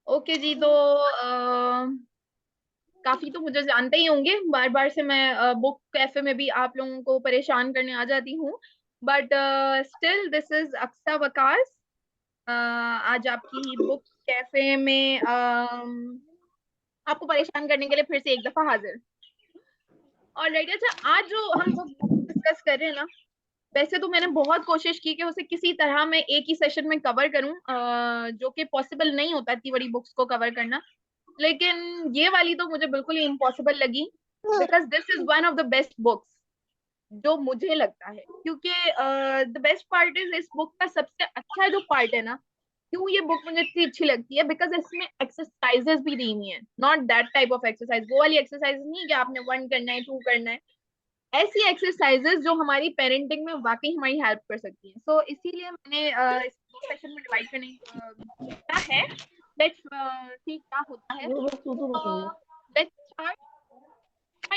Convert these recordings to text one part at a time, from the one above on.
Okay जी। तो काफी तो मुझे जानते ही होंगे, बार बार से मैं बुक कैफे में भी आप लोगों को परेशान करने आ जाती हूँ। But still this is Aqsa Waqas. आज आपकी बुक कैफे में आपको परेशान करने के लिए फिर से एक दफा हाजिर। और राइट, अच्छा, आज जो हम बुक डिस्कस कर रहे हैं ना, वैसे तो मैंने बहुत कोशिश की कि उसे किसी तरह मैं एक ही सेशन में कवर करूं, जो कि पॉसिबल नहीं होता इतनी बड़ी बुक्स को कवर करना। लेकिन ये वाली तो मुझे बिल्कुल ही इम्पॉसिबल लगी, because this is one of the best books जो मुझे लगता है। क्योंकि द बेस्ट पार्ट इज, इस बुक का सबसे अच्छा जो पार्ट है ना, क्यों ये बुक मुझे इतनी अच्छी लगती है, बिकॉज इसमें एक्सरसाइजेस भी दी हुई हैं। Not that type of exercise, वो वाली एक्सरसाइज नहीं कि आपने वन करना है, टू करना है। ऐसी एक्सरसाइजेस जो हमारी पेरेंटिंग में वाकई हमारी हेल्प कर सकती हैं। सो इसीलिए मैंने इसको सेशन में डिवाइड करने किया है। लेट्स सी क्या होता है। Let's start.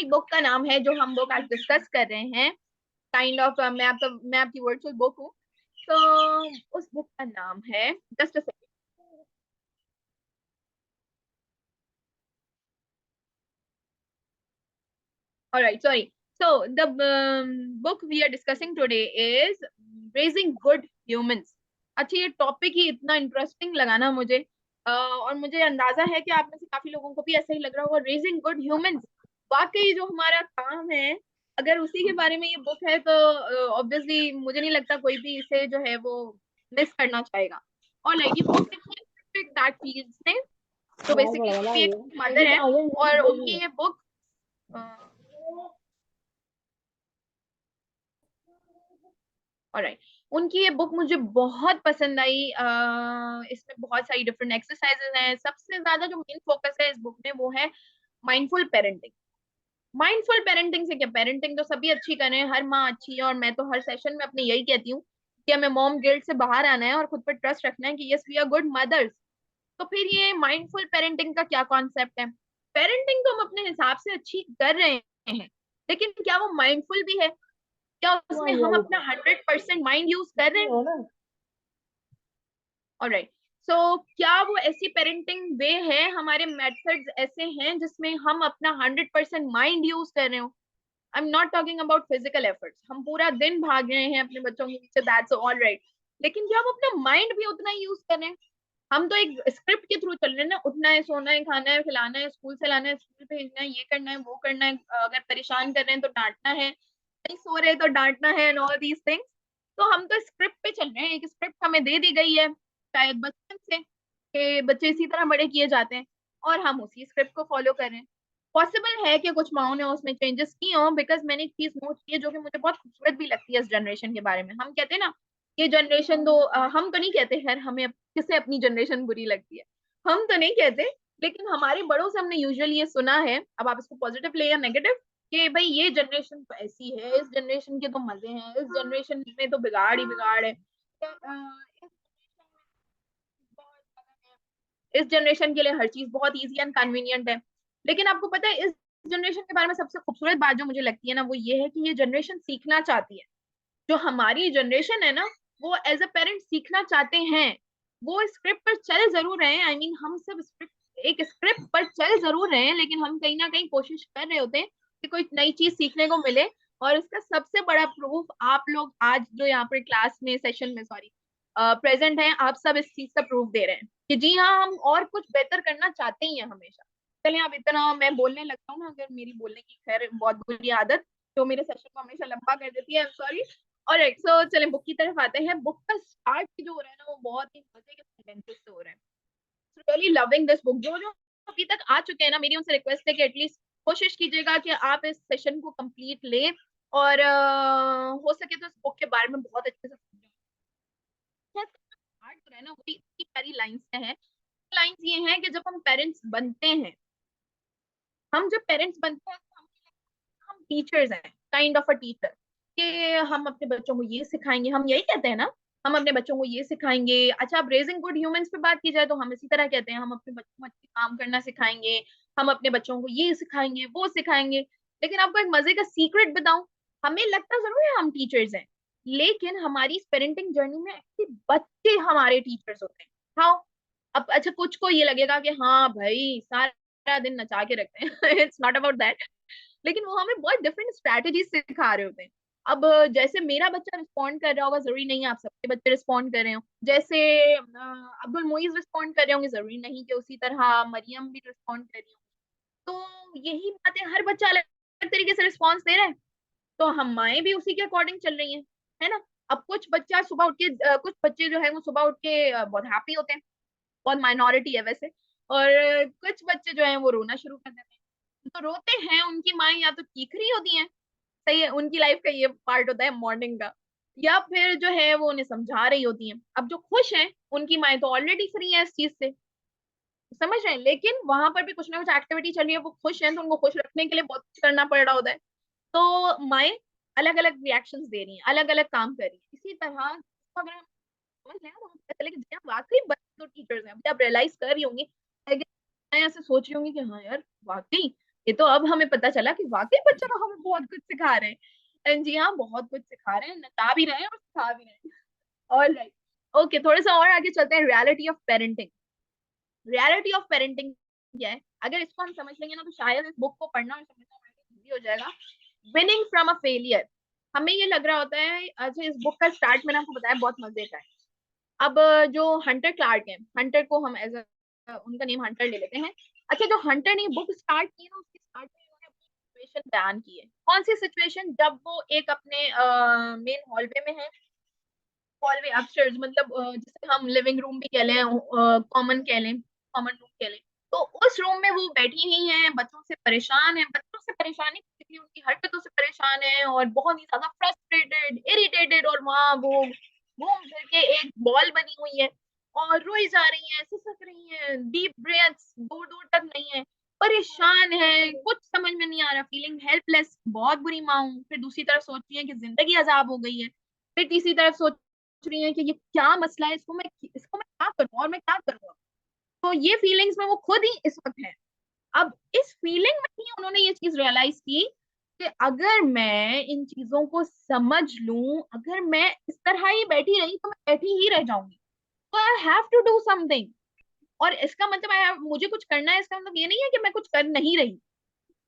बुक का नाम है जो हम लोग आज डिस्कस कर रहे हैं, काइंड ऑफ मैं आपकी वर्चुअल बुक हूँ। तो उस बुक का नाम है, just a second. Alright, sorry. So the book we are discussing today is raising good humans। अच्छा, ये टॉपिक ही इतना इंटरेस्टिंग लगा ना मुझे, और मुझे अंदाजा है कि आप में से काफी लोगों को भी ऐसा ही लग रहा होगा। रेजिंग गुड ह्यूमंस, वाकई जो हमारा काम है, अगर उसी के बारे में ये बुक है तो ऑब्वियसली मुझे नहीं लगता कोई भी इसे जो है वो मिस करना चाहेगा। और लाइक ये बुक दैट फील्स ने, तो बेसिकली कोई एक मदर है और उनकी ये बुक, ऑलराइट, उनकी ये बुक मुझे बहुत पसंद आई। इसमें बहुत सारी डिफरेंट एक्सरसाइजेज हैं। सबसे ज्यादा जो मेन फोकस है इस बुक में वो है माइंडफुल पेरेंटिंग। माइंडफुल पेरेंटिंग से क्या, पेरेंटिंग तो सभी अच्छी कर रहे हैं, हर माँ अच्छी है, और मैं तो हर सेशन में अपने यही कहती हूँ कि हमें मॉम गिल्ट से बाहर आना है और खुद पर ट्रस्ट रखना है कि yes we are good mothers. तो फिर ये माइंडफुल पेरेंटिंग का क्या कॉन्सेप्ट है? पेरेंटिंग तो हम अपने हिसाब से अच्छी कर रहे हैं, लेकिन क्या वो माइंडफुल भी है? क्या उसमें हम अपना 100% माइंड यूज कर रहे हैं? ऑलराइट। सो क्या वो ऐसी पेरेंटिंग वे है, हमारे मेथड्स ऐसे हैं जिसमें हम अपना 100% माइंड यूज कर रहे हो? I am not talking about physical efforts, हम पूरा दिन भाग रहे हैं अपने बच्चों के पीछे, दैट्स ऑल राइट। लेकिन क्या हम अपना माइंड भी उतना ही यूज कर रहे हैं? हम तो एक स्क्रिप्ट के थ्रू चल रहे हैं ना, उठना है, सोना है, खाना है, खिलाना है, स्कूल से लाना है, स्कूल भेजना है, ये करना है, वो करना है, अगर परेशान कर रहे हैं तो डांटना है, नहीं सो रहे तो डांटना है, एंड ऑल दीज थिंग्स। तो हम तो स्क्रिप्ट पे चल रहे हैं, एक स्क्रिप्ट हमें दे दी गई है शायद बचपन से, कि बच्चे इसी तरह बड़े किए जाते हैं, और हम उसी स्क्रिप्ट को फॉलो कर रहे हैं। पॉसिबल है कि कुछ माओ ने उसमें चेंजेस की हो, बिकॉज मैंने एक चीज नोट की है जो कि मुझे बहुत खूबसूरत भी लगती है इस जनरेशन के बारे में। हम कहते हैं ना, ये जनरेशन तो हम तो नहीं कहते, खैर हमें किसे अपनी जनरेशन बुरी लगती है, हम तो नहीं कहते, लेकिन हमारे बड़ों से हमने यूजुअली ये सुना है, अब आप इसको पॉजिटिव ले या नेगेटिव, कि भाई ये जनरेशन तो ऐसी है, इस जनरेशन के तो मजे हैं, इस जनरेशन में तो बिगाड़ ही बिगाड़ है, इस जनरेशन के लिए हर चीज बहुत इजी एंड कन्वीनियंट है। लेकिन आपको पता है, इस जनरेशन के बारे में सबसे खूबसूरत बात जो मुझे लगती है ना, वो ये है कि ये जनरेशन सीखना चाहती है। जो हमारी जनरेशन है ना, वो एज अ पेरेंट सीखना चाहते हैं। वो स्क्रिप्ट पर चल जरूर रहे हैं, आई मीन हम सब स्क्रिप्ट, एक स्क्रिप्ट पर चल जरूर रहे हैं, लेकिन हम कहीं ना कहीं कोशिश कर रहे होते हैं कि कोई नई चीज सीखने को मिले। और इसका सबसे बड़ा प्रूफ आप लोग आज जो यहाँ पर क्लास में, सेशन में सॉरी, प्रेजेंट हैं, आप सब इस चीज का प्रूफ दे रहे हैं कि जी हाँ, हम और कुछ बेहतर करना चाहते ही हैं हमेशा। चलिए, अब इतना मैं बोलने लगता हूँ ना, अगर मेरी बोलने की खैर बहुत बुरी आदत जो मेरे सेशन को हमेशा लंबा कर देती है, सॉरी। ऑलराइट, सो चले बुक की तरफ आते हैं। बुक का स्टार्ट जो हो रहा है ना, वो बहुत ही मजे के सेंटेंसेस से हो रहा है। Really loving this book. जो जो अभी तक आ चुके हैं ना, मेरी उनसे रिक्वेस्ट है कि एटलीस्ट कोशिश कीजिएगा कि आप इस सेशन को कंप्लीट लें, और हो सके तो इस बुक के बारे में बहुत अच्छे से समझें। स्टार्ट जो है ना, वही इतनी प्यारी लाइन्स है। लाइन्स ये हैं कि जब हम पेरेंट्स बनते हैं, हम जब पेरेंट्स बनते हैं तो हम टीचर्स हैं, काइंड ऑफ अ टीचर, कि हम अपने बच्चों को ये सिखाएंगे, हम यही कहते हैं ना, हम अपने बच्चों को ये सिखाएंगे। अच्छा, अब रेजिंग गुड ह्यूमंस पे बात की जाए तो हम इसी तरह कहते हैं, हम अपने बच्चों को अच्छे काम करना सिखाएंगे, हम अपने बच्चों को ये सिखाएंगे, वो सिखाएंगे। लेकिन आपको एक मजे का सीक्रेट बताऊं, हमें लगता जरूर है हम टीचर्स हैं, लेकिन हमारी इस पेरेंटिंग जर्नी में एक्चुअली बच्चे हमारे टीचर्स होते हैं। हाँ, अब अच्छा कुछ को ये लगेगा कि हाँ भाई सारा दिन नचा के रखते हैं इट्स नॉट अबाउट दैट, लेकिन वो हमें बहुत डिफरेंट स्ट्रैटेजी सिखा रहे होते हैं। अब जैसे मेरा बच्चा रिस्पॉन्ड कर रहा होगा, जरूरी नहीं आप सबके बच्चे रिस्पॉन्ड कर रहे हो। जैसे अब्दुल मोइज रिस्पॉन्ड कर रहे होंगे, जरूरी नहीं कि उसी तरह मरियम भी रिस्पॉन्ड कर रही हो। तो यही बात है, हर बच्चा अलग अलग तरीके से रिस्पॉन्स दे रहा है, तो हम माएँ भी उसी के अकॉर्डिंग चल रही हैं, है ना। अब कुछ बच्चा सुबह उठ के कुछ बच्चे जो है वो सुबह उठ के बहुत हैप्पी होते हैं, बहुत माइनॉरिटी है वैसे, और कुछ बच्चे जो हैं वो रोना शुरू कर देते हैं। तो रोते हैं, उनकी माँ या तो चीख रही होती हैं, सही है, उनकी लाइफ का ये पार्ट होता है मॉर्निंग का, या फिर जो है वो उन्हें समझा रही होती हैं। अब जो खुश हैं उनकी माएँ तो ऑलरेडी फ्री है इस चीज से, समझ रहे हैं, लेकिन वहां पर भी कुछ ना कुछ एक्टिविटी चल रही है, वो खुश हैं तो उनको खुश रखने के लिए बहुत कुछ करना पड़ रहा होता है। तो माएँ अलग अलग रिएक्शंस दे रही हैं, अलग अलग काम कर रही हैं। इसी तरह इसको अगर हम समझ लें ना, तो हमें पता चले कि जी हाँ, वाकई बच्चे तो टीचर्स हैं। अभी आप रियलाइज कर रही होंगी, मैं ऐसे सोच रही होंगी कि हाँ यार वाकई, ये तो अब हमें पता चला कि वाकई बच्चा तो हमें बहुत कुछ सिखा रहे हैं। जी हाँ, बहुत कुछ सिखा रहे हैं, नचा भी रहे हैं और सिखा भी रहे हैं। ऑल राइट, ओके, थोड़ा सा और आगे चलते हैं। Reality of parenting. Reality of parenting क्या है, अगर इसको हम समझ लेंगे ना, तो शायद इस बुक को पढ़ना और समझना हमारे लिए इजी हो जाएगा। Winning from a failure. हमें ये लग रहा होता है, अच्छा इस बुक का स्टार्ट मैंने आपको बताया बहुत मजे का है। अब जो हंटर क्लार्क है, हंटर को हम एज उनका नेम हंटर ले लेते हैं। अच्छा, जो हंटर ने बुक स्टार्ट की ना, उसके स्टार्ट में उन्होंने अपनी सिचुएशन बयान की है। कौन सी सिचुएशन, जब वो एक अपने मेन हॉलवे में है, हॉलवे अपस्टेयर्स, मतलब जिसे हम लिविंग रूम भी कह लें, कॉमन कह लें, कॉमन रूम कह लें। तो उस रूम में वो बैठी ही हैं, बच्चों से परेशान है, बच्चों से परेशानी बेसिकली उनकी हरकतों से परेशान है, और बहुत ही ज्यादा फ्रस्ट्रेटेड, इरिटेटेड, और वहां वो घूम फिर के एक बॉल बनी हुई है, और रोई जा रही है, सिसक रही है, डीप ब्रेथ्स दूर दूर तक नहीं है, परेशान है, कुछ समझ में नहीं आ रहा, फीलिंग हेल्पलेस, बहुत बुरी माँ हूँ। फिर दूसरी तरफ सोच रही है कि जिंदगी अजाब हो गई है। फिर तीसरी तरफ सोच रही है कि ये क्या मसला है, इसको मैं क्या करूं, और मैं क्या करूंगा। तो ये फीलिंग्स में वो खुद ही इस वक्त है। अब इस फीलिंग में ही उन्होंने ये चीज रियलाइज की कि अगर मैं इन चीजों को समझ लूं, अगर मैं इस तरह ही बैठी रही तो मैं बैठी ही रह जाऊंगी। तो I have to do something. और इसका मतलब मुझे कुछ करना है, इसका मतलब ये नहीं है कि मैं कुछ कर नहीं रही।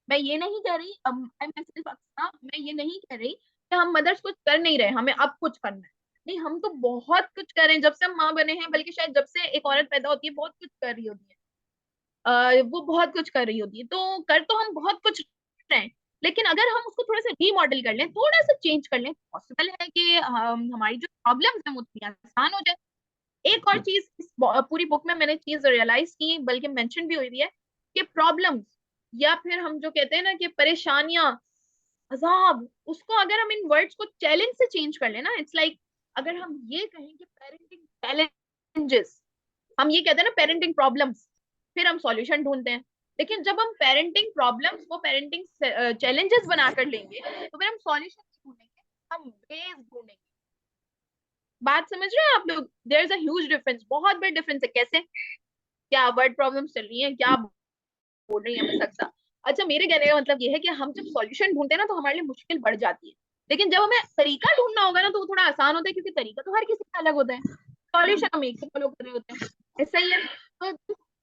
मैं ये नहीं कह रही, मैं ये नहीं कह रही कि हम मदर्स कुछ कर नहीं रहे, हमें अब कुछ करना है। नहीं, हम तो बहुत कुछ कर रहे हैं जब से हम माँ बने हैं, बल्कि शायद जब से एक औरत पैदा होती है बहुत कुछ कर रही होती है। वो बहुत कुछ कर रही होती है, तो कर तो हम बहुत कुछ रहे हैं। लेकिन अगर हम उसको थोड़ा सा रीमॉडल कर लें, थोड़ा सा चेंज कर लें, पॉसिबल है कि हमारी जो प्रॉब्लम्स हैं वो थोड़ी आसान हो जाए। एक और चीज इस पूरी बुक में मैंने चीज रियलाइज की, बल्कि मेंशन भी हुई है, कि प्रॉब्लम्स, या फिर हम जो कहते हैं ना कि परेशानियां, अजाब, उसको अगर हम इन वर्ड्स को चैलेंज से चेंज कर लेना, इट्स लाइक अगर हम ये कहें कि पेरेंटिंग चैलेंजेस, हम ये कहते हैं ना पेरेंटिंग प्रॉब्लम्स, फिर हम सॉल्यूशन ढूंढते हैं। लेकिन जब हम पेरेंटिंग प्रॉब्लम्स को पेरेंटिंग चैलेंजेस बनाकर लेंगे, तो फिर हम सॉल्यूशन ढूंढेंगे, हम वेज ढूंढेंगे। बात समझ रहे हैं आप लोग? There is a huge difference, बहुत बड़ा डिफरेंस है। कैसे? क्या वर्ड प्रॉब्लम्स चल रही हैं, क्या बोल रही है मैं सकता। अच्छा, मेरे कहने का मतलब ये है कि हम जब सॉल्यूशन ढूंढते हैं ना, तो हमारे लिए मुश्किल बढ़ जाती है। लेकिन जब हमें तरीका ढूंढना होगा ना, तो वो थोड़ा आसान होता है, क्योंकि तरीका तो हर किसी का अलग होता है, सॉल्यूशन हम एक से फॉलो कर रहे होते हैं। ऐसा ही है।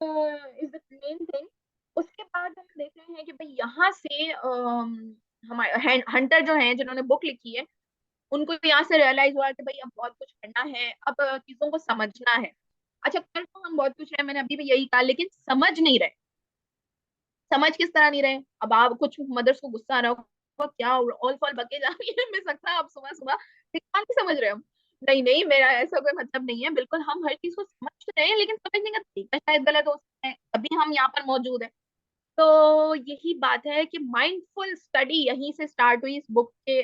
तो इज द मेन थिंग। उसके बाद हम देख रहे हैं कि भाई यहाँ से हमारे हंटर जो हैं जिन्होंने बुक लिखी है, उनको यहाँ से रियलाइज हुआ कि भाई अब बहुत कुछ करना है, अब चीजों को समझना है। अच्छा, कर तो हम बहुत कुछ रहे, मैंने अभी भी यही कहा, लेकिन समझ नहीं रहे। समझ किस तरह नहीं रहे? अब आप कुछ मदर्स को गुस्सा आ रहा होगा, क्या ऑल फॉल बके जा रही है मैं सकता आप सुबह सुबह, नहीं समझ रहे हम। नहीं नहीं, मेरा ऐसा कोई मतलब नहीं है, बिल्कुल हम हर चीज को समझ रहे हैं, लेकिन समझने का तरीका शायद गलत हो सकता है, अभी हम यहाँ पर मौजूद है। तो यही बात है कि माइंडफुल स्टडी यहीं से स्टार्ट हुई, इस बुक के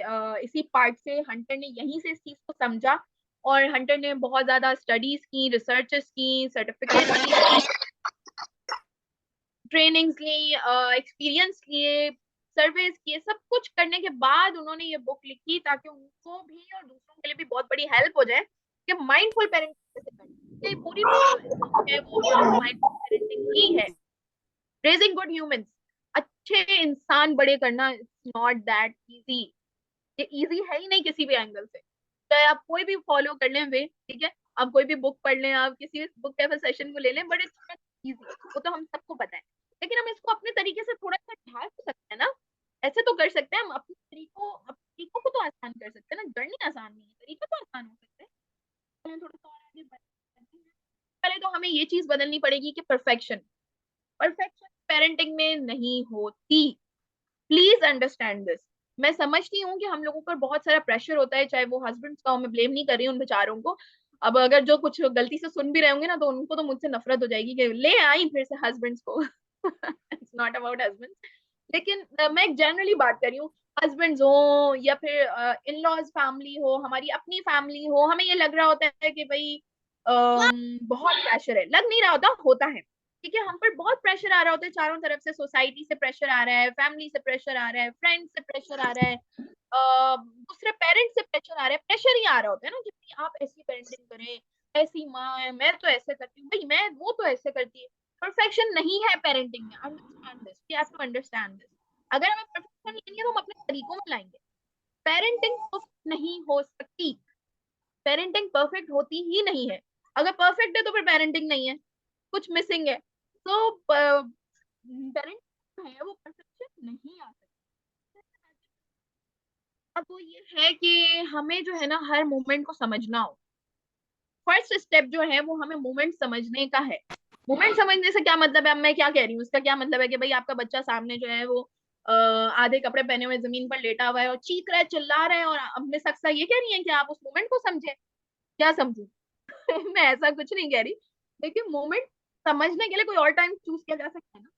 इसी पार्ट से हंटर ने यहीं से इस चीज को समझा। और हंटर ने बहुत ज्यादा स्टडीज की, रिसर्चेस की, सर्टिफिकेट्स लिए, ट्रेनिंग्स ली, एक्सपीरियंस लिए, सर्वेस किए, सब कुछ करने के बाद उन्होंने ये बुक लिखी, ताकि उनको भी और दूसरों के लिए भी बहुत बड़ी हेल्प हो जाए कि माइंडफुल पेरेंटिंग कैसे करें। ये पूरी बुक है वो माइंडफुल पेरेंटिंग ही है। रेजिंग गुड ह्यूमंस, अच्छे इंसान बड़े करना, इट्स नॉट दैट इजी। ये इजी है ही नहीं किसी भी एंगल से। चाहे आप कोई भी फॉलो कर लें वे, ठीक है, आप कोई भी बुक पढ़ लें, आप किसी भी बुक कैफे सेशन को ले लें, बट इट्स नॉट इजी, वो तो हम सबको पता है। लेकिन हम इसको अपने तरीके से थोड़ा सा ढाल तो सकते हैं ना, ऐसे तो कर सकते हैं हम अपने तरीकों को तो आसान कर सकते हैं ना, जर्नी आसान नहीं है, तरीका तो आसान हो सकता है। हमें थोड़ा सा और आगे बढ़ते हैं। पहले तो हमें ये चीज बदलनी पड़ेगी कि परफेक्शन, परफेक्शन पेरेंटिंग में नहीं होती। Please understand this. मैं समझती हूँ कि हम लोगों पर बहुत सारा प्रेशर होता है, चाहे वो हस्बैंड्स का हो, मैं ब्लेम नहीं कर रही हूँ उन बेचारों को। अब अगर जो कुछ गलती से सुन भी रहे होंगे ना, तो उनको तो मुझसे नफरत हो जाएगी कि ले आई फिर से हस्बैंड्स को। इट्स नॉट अबाउट हस्बैंड, लेकिन मैं जनरली बात कर रही हूँ। हस्बैंड्स हो या फिर इन लॉज फैमिली हो, हमारी अपनी फैमिली हो, हमें ये लग रहा होता है कि भाई बहुत प्रेशर है, लग नहीं रहा होता है, ठीक है, हम पर बहुत प्रेशर आ रहा होता है चारों तरफ से, सोसाइटी से प्रेशर आ रहा है, फैमिली से प्रेशर आ रहा है, फ्रेंड से प्रेशर आ रहा है, दूसरे पेरेंट्स से प्रेशर आ रहा है, प्रेशर ही आ रहा होता है ना कि भाई आप ऐसी पेरेंटिंग करें, ऐसी माँ है, मैं तो ऐसे करती हूँ भाई, मैं वो तो ऐसे करती है। परफेक्शन नहीं है पेरेंटिंग में, understand this, we have to understand this. अगर हमें परफेक्शन लेनी है तो हम अपने तरीकों में लाएंगे। पेरेंटिंग परफेक्ट नहीं हो सकती, पेरेंटिंग परफेक्ट होती ही नहीं है। अगर परफेक्ट है तो फिर पेरेंटिंग नहीं है, कुछ मिसिंग है। तो पेरेंटिंग है वो परफेक्शन नहीं आ सकती। अब वो ये है कि हमें जो है ना हर मोमेंट को समझना हो। फर्स्ट स्टेप जो है वो हमें मोमेंट समझने का है। मोमेंट समझने से क्या मतलब है, अब मैं क्या कह रही हूँ, इसका क्या मतलब है कि भाई आपका बच्चा सामने जो है वो आधे कपड़े पहने हुए जमीन पर लेटा हुआ है और चीख रहा है, चिल्ला रहा है, और अब मिस अक्सा ये कह रही है कि आप उस मोमेंट को समझे, क्या समझू? मैं ऐसा कुछ नहीं कह रही, लेकिन मोमेंट समझने के लिए कोई और टाइम चूज किया जा सकता है ना।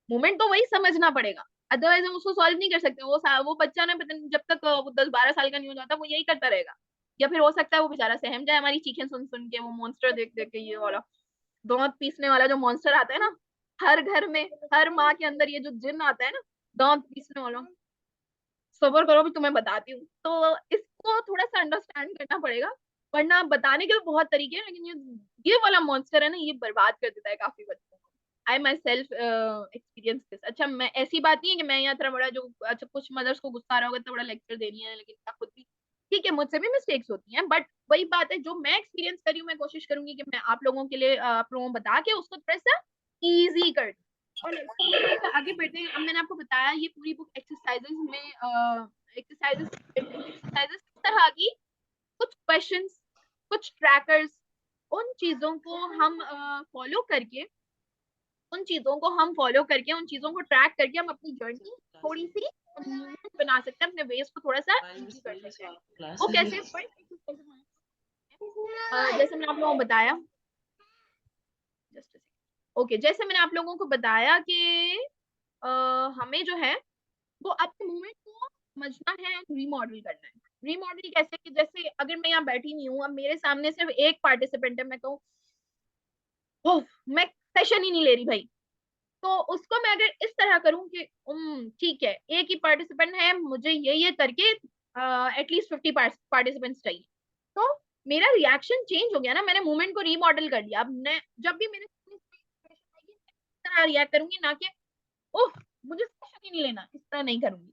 मोमेंट तो वही समझना पड़ेगा, अदरवाइज हम उसको सॉल्व नहीं कर सकते। वो बच्चा ना पता नहीं जब तक वो 10-12 साल का नहीं हो जाता वो यही करता रहेगा। या फिर हो सकता है वो बेचारा सहम जाए हमारी चीखें सुन सुन के, वो मॉन्स्टर देख देख के, ये वाला दांत पीसने वाला जो मॉन्स्टर आता है ना, हर घर में, हर माँ के अंदर ये जो जिन आता है ना, दांत पीसने वाला, सबर करो भी तुम्हें बताती हूँ। तो इसको थोड़ा सा अंडरस्टैंड करना पड़ेगा, वरना बताने के तो बहुत तरीके हैं, लेकिन ये वाला मॉन्स्टर है ना, ये बर्बाद कर देता है काफी बच्चों को। आई माई सेल्फ एक्सपीरियंस दिस। अच्छा, मैं ऐसी बात नहीं है कि मैं यहाँ तरह बड़ा जो, अच्छा कुछ मदर्स को गुस्सा आ रहा होगा इतना बड़ा लेक्चर दे रही है, लेकिन मैं खुद भी, ठीक है मुझसे भी मिस्टेक्स होती हैं, बट वही बात है जो मैं एक्सपीरियंस करी हूँ, मैं कोशिश करूंगी कि मैं आप लोगों के लिए, आप लोगों को बता के उसको थोड़ा सा ईजी कर दूं। और आगे बढ़ते हैं। अब मैंने आपको बताया ये पूरी बुक एक्सरसाइजेस में, एक्सरसाइजेस किस तरह की, कुछ क्वेश्चंस, कुछ ट्रैकर्स, उन चीजों को हम फॉलो करके, उन चीजों को हम फॉलो करके, उन चीजों को ट्रैक करके हम अपनी जर्नी थोड़ी सी स्मूथ बना सकते हैं, अपने वेज को थोड़ा सा इजी कर सकते हैं। वो कैसे? जैसे मैंने आप लोगों को बताया, जस्ट ओके, जैसे मैंने आप लोगों को बताया कि अ, हमें जो है वो अपने मूवमेंट को समझना है, रीमॉडल करना है। रीमॉडल कैसे? कि जैसे अगर मैं यहाँ बैठी नहीं हूँ, अब मेरे सामने सिर्फ एक पार्टिसिपेंट है, मैं कहूँ ओह मैं सेशन ही नहीं ले रही भाई, तो उसको मैं अगर इस तरह करूँ कि ठीक है एक ही पार्टिसिपेंट है, मुझे ये करके एटलीस्ट 50 पार्टिसिपेंट्स चाहिए, तो मेरा रिएक्शन चेंज हो गया ना, मैंने मूवमेंट को रीमॉडल कर लिया। अब मैं जब भी मेरे इस तरह रिएक्ट करूंगी ना कि ओह मुझे सेशन ही नहीं लेना, इस तरह नहीं करूंगी।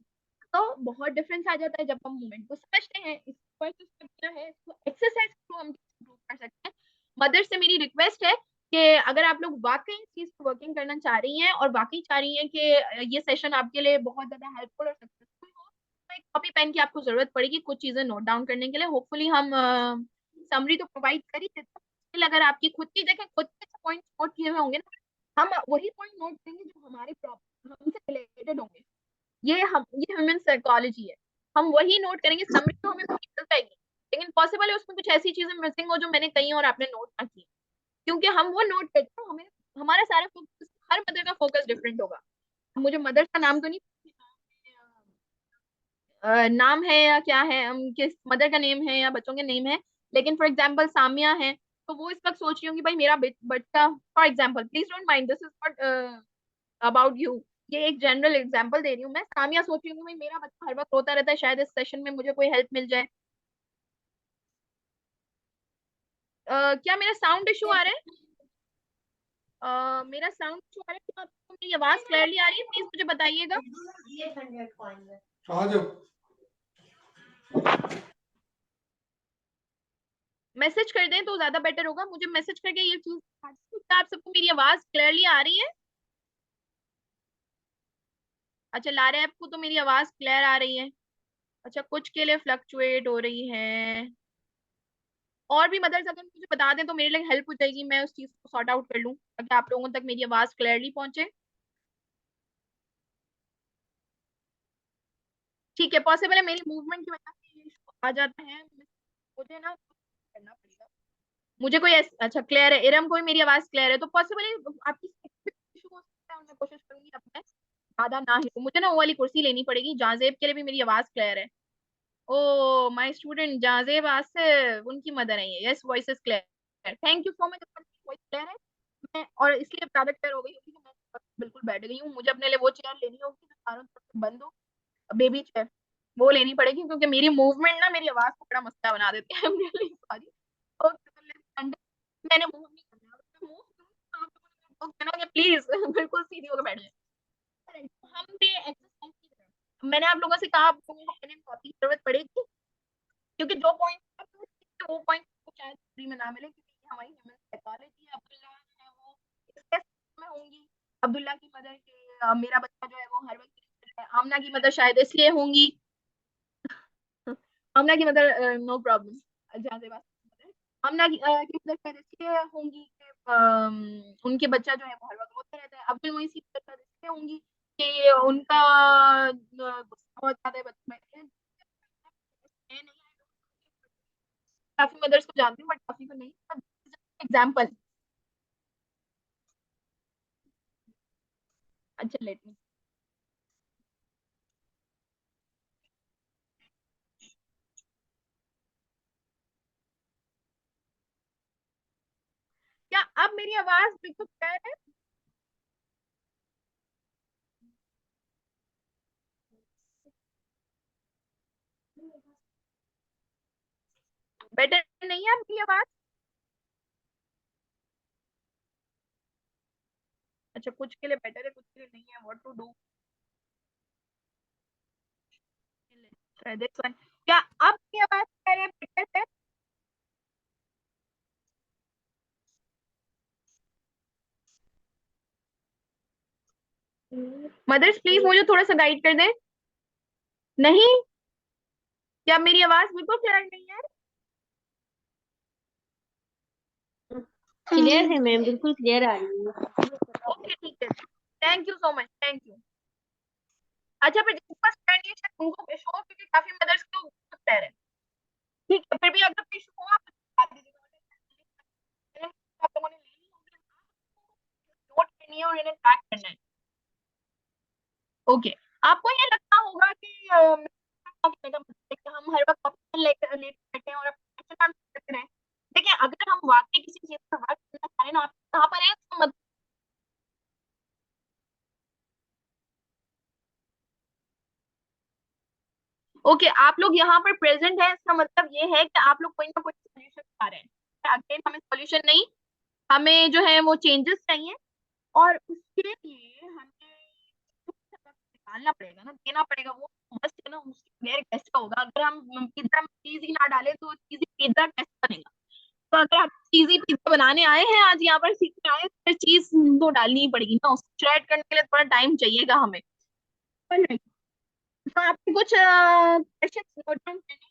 तो बहुत डिफरेंस आ जाता है जब हम मूवमेंट को समझते हैं। इस पर जो step क्या है, इसको एक्सरसाइज को हम इम्प्रूव कर सकते हैं। मदर से मेरी रिक्वेस्ट है कि अगर आप लोग वाकई इस चीज को वर्किंग करना चाह रही हैं और वाकई चाह रही हैं कि ये सेशन आपके लिए बहुत ज्यादा हेल्पफुल और सक्सेसफुल हो, तो एक कॉपी पेन की आपको जरूरत पड़ेगी कुछ चीजें नोट डाउन करने के लिए। होपफुली हम समरी तो प्रोवाइड कर ही देते हैं, अगर आपकी खुद की देखें, खुद के पॉइंट नोट किए हुए होंगे ना, हम वही पॉइंट नोट करेंगे जो हमारे प्रॉब्लम हमसे रिलेटेड होंगे। ये ह्यूमन साइकोलॉजी है, हम वही नोट करेंगे, समरी तो हमें पूरी मिल जाएगी, लेकिन पॉसिबल है उसमें कुछ ऐसी चीजें मिसिंग हो जो मैंने कही और आपने नोट ना की, क्योंकि हम वो नोट करते हैं, हमें हमारा सारा फोकस, हर मदर का फोकस डिफरेंट होगा। मुझे मदर का नाम तो नहीं, नाम है या क्या है, हम किस मदर का नेम है या बच्चों के नेम है, लेकिन फॉर एग्जाम्पल सामिया है, तो वो इस वक्त सोच रही हूँ कि भाई मेरा बच्चा, for example please don't mind, this is not about you, ये एक जनरल एग्जांपल दे रही हूँ मैं। सामिया सोच रही हूँ कि भाई मेरा बच्चा हर वक्त रोता रहता है, शायद इस सेशन में मुझे कोई हेल्प मिल जाए। क्या मेरा साउंड इशू आ रहा है? मेरा साउंड इशू आ रहा है तो आपको मेरी आवाज क्लियरली आ रही है? प्लीज मुझे बताइएगा। आ जाओ। मैसेज कर दें तो ज्यादा बेटर होगा, मुझे मैसेज करके ये चीज। क्या आप सबको मेरी आवाज क्लियरली आ रही है? अच्छा, लारे आपको तो मेरी आवाज क्लियर आ रही है। अच्छा, कुछ के लिए फ्लक्चुएट हो रही है। और भी मदर्स अगर मुझे बता दें तो मेरे लिए हेल्प हो जाएगी, मैं उस चीज को सॉर्ट आउट कर लूं ताकि आप लोगों तक मेरी आवाज क्लियरली पहुंचे। ठीक है, पॉसिबल है मेरी मूवमेंट की वजह से ये issue आ जाता है, मुझे ना करना पड़ेगा। मुझे कोई अच्छा क्लियर है, इरम कोई मेरी आवाज क्लियर है तो पॉसिबल है आपकी इशू हो सकता है, मैं कोशिश करूंगी अपने ज्यादा ना ही, मुझे ना वो वाली कुर्सी लेनी पड़ेगी। जाजेब के लिए भी मेरी आवाज क्लियर है। ओ माय स्टूडेंट जाजेब आसिफ, उनकी मदर है ये। Yes, voice is clear, thank you so much. Voice clear है। मैं और इसलिए ज्यादा क्लियर हो गई क्योंकि मैं बिल्कुल बैठ गई हूँ, मुझे अपने लिए वो चेयर लेनी होगी जो चारों तरफ से बंद हो, बेबी चेयर। वो लेनी पड़ेगी क्योंकि मेरी मूवमेंट ना मेरी आवाज को बड़ा मसला बना देती है। Really sorry. ओके, मैंने मूव नहीं करना, मूव करूँ प्लीज। बिल्कुल सीधी होकर बैठ जाए। हम भी एक्सरसाइज की तरह, मैंने आप लोगों से कहा आप लोगों को पेन एंड कॉपी की जरूरत पड़ेगी क्योंकि जो पॉइंट वो पॉइंट को शायद फ्री में ना मिले क्योंकि ये हमारी ह्यूमन साइकोलॉजी है। अब्दुल्ला है वो इस टेस्ट में होंगी। अब्दुल्ला की मदर के मेरा बच्चा जो है वो हर वक्त है। आमना की मदर शायद इसलिए होंगी। आमना की मदर नो प्रॉब्लम, जहाँ से बात की मदर शायद इसलिए होंगी कि उनके बच्चा जो है वो हर वक्त रोता रहता है। अब्दुल मोइस की मदर शायद इसलिए होंगी कि उनका गुस्सा बहुत ज्यादा है बच्चे में। काफी मदर्स को जानती हूँ बट काफी को नहीं। एग्जाम्पल। अच्छा लेट मी, क्या अब मेरी आवाज बिल्कुल क्लियर है? बेटर नहीं है अब मेरी आवाज? अच्छा, कुछ के लिए बेटर है कुछ के लिए नहीं है, what to do? This one. क्या अब मेरी आवाज क्लियर है, बेटर है? मदर्स प्लीज मुझे थोड़ा सा गाइड कर दें। नहीं, क्या मेरी आवाज बिल्कुल क्लियर नहीं है? क्लियर है मैम, बिल्कुल क्लियर आ रही है। ओके ठीक है, thank you so much, thank you. अच्छा, फिर जिसके पास क्लियर नहीं है शायद उनको इशू हो क्योंकि काफी मदर्स को क्लियर है। ठीक है, फिर भी अगर कोई इशू हो आप बता दीजिएगा। आप लोगों ने ले ली होगी, नोट करनी है और इन्हें ट्रैक करना है। ओके, आपको ये लगता होगा कि कहने का मतलब है कि हम हर वक्त ऑप्शन लेकर लेते रहते हैं और अपना काम करते रहे। देखिए, अगर हम वाकई किसी चीज पर वर्क करना चाह रहे हैं ना, आप कहाँ पर हैं इसका मतलब। ओके, आप लोग यहाँ पर प्रेजेंट है इसका मतलब ये है कि आप लोग कोई ना कोई सोल्यूशन पा रहे हैं। अगेन हमें सोल्यूशन नहीं, हमें जो है वो चेंजेस चाहिए और उसके लिए हमें निकालना पड़ेगा ना, देना पड़ेगा वो। बस है ना, उसके बगैर कैसे होगा? अगर हम पिज्जा में चीज ही ना डालें तो चीज पिज्जा कैसे बनेगा? तो अगर आप चीजी पिज्जा बनाने आए हैं आज यहाँ पर सीखने आए हैं, तो फिर चीज तो डालनी ही पड़ेगी ना, उसको ऐड करने के लिए थोड़ा टाइम चाहिएगा हमें। तो आपके कुछ क्वेश्चन नोट डाउन करने हैं।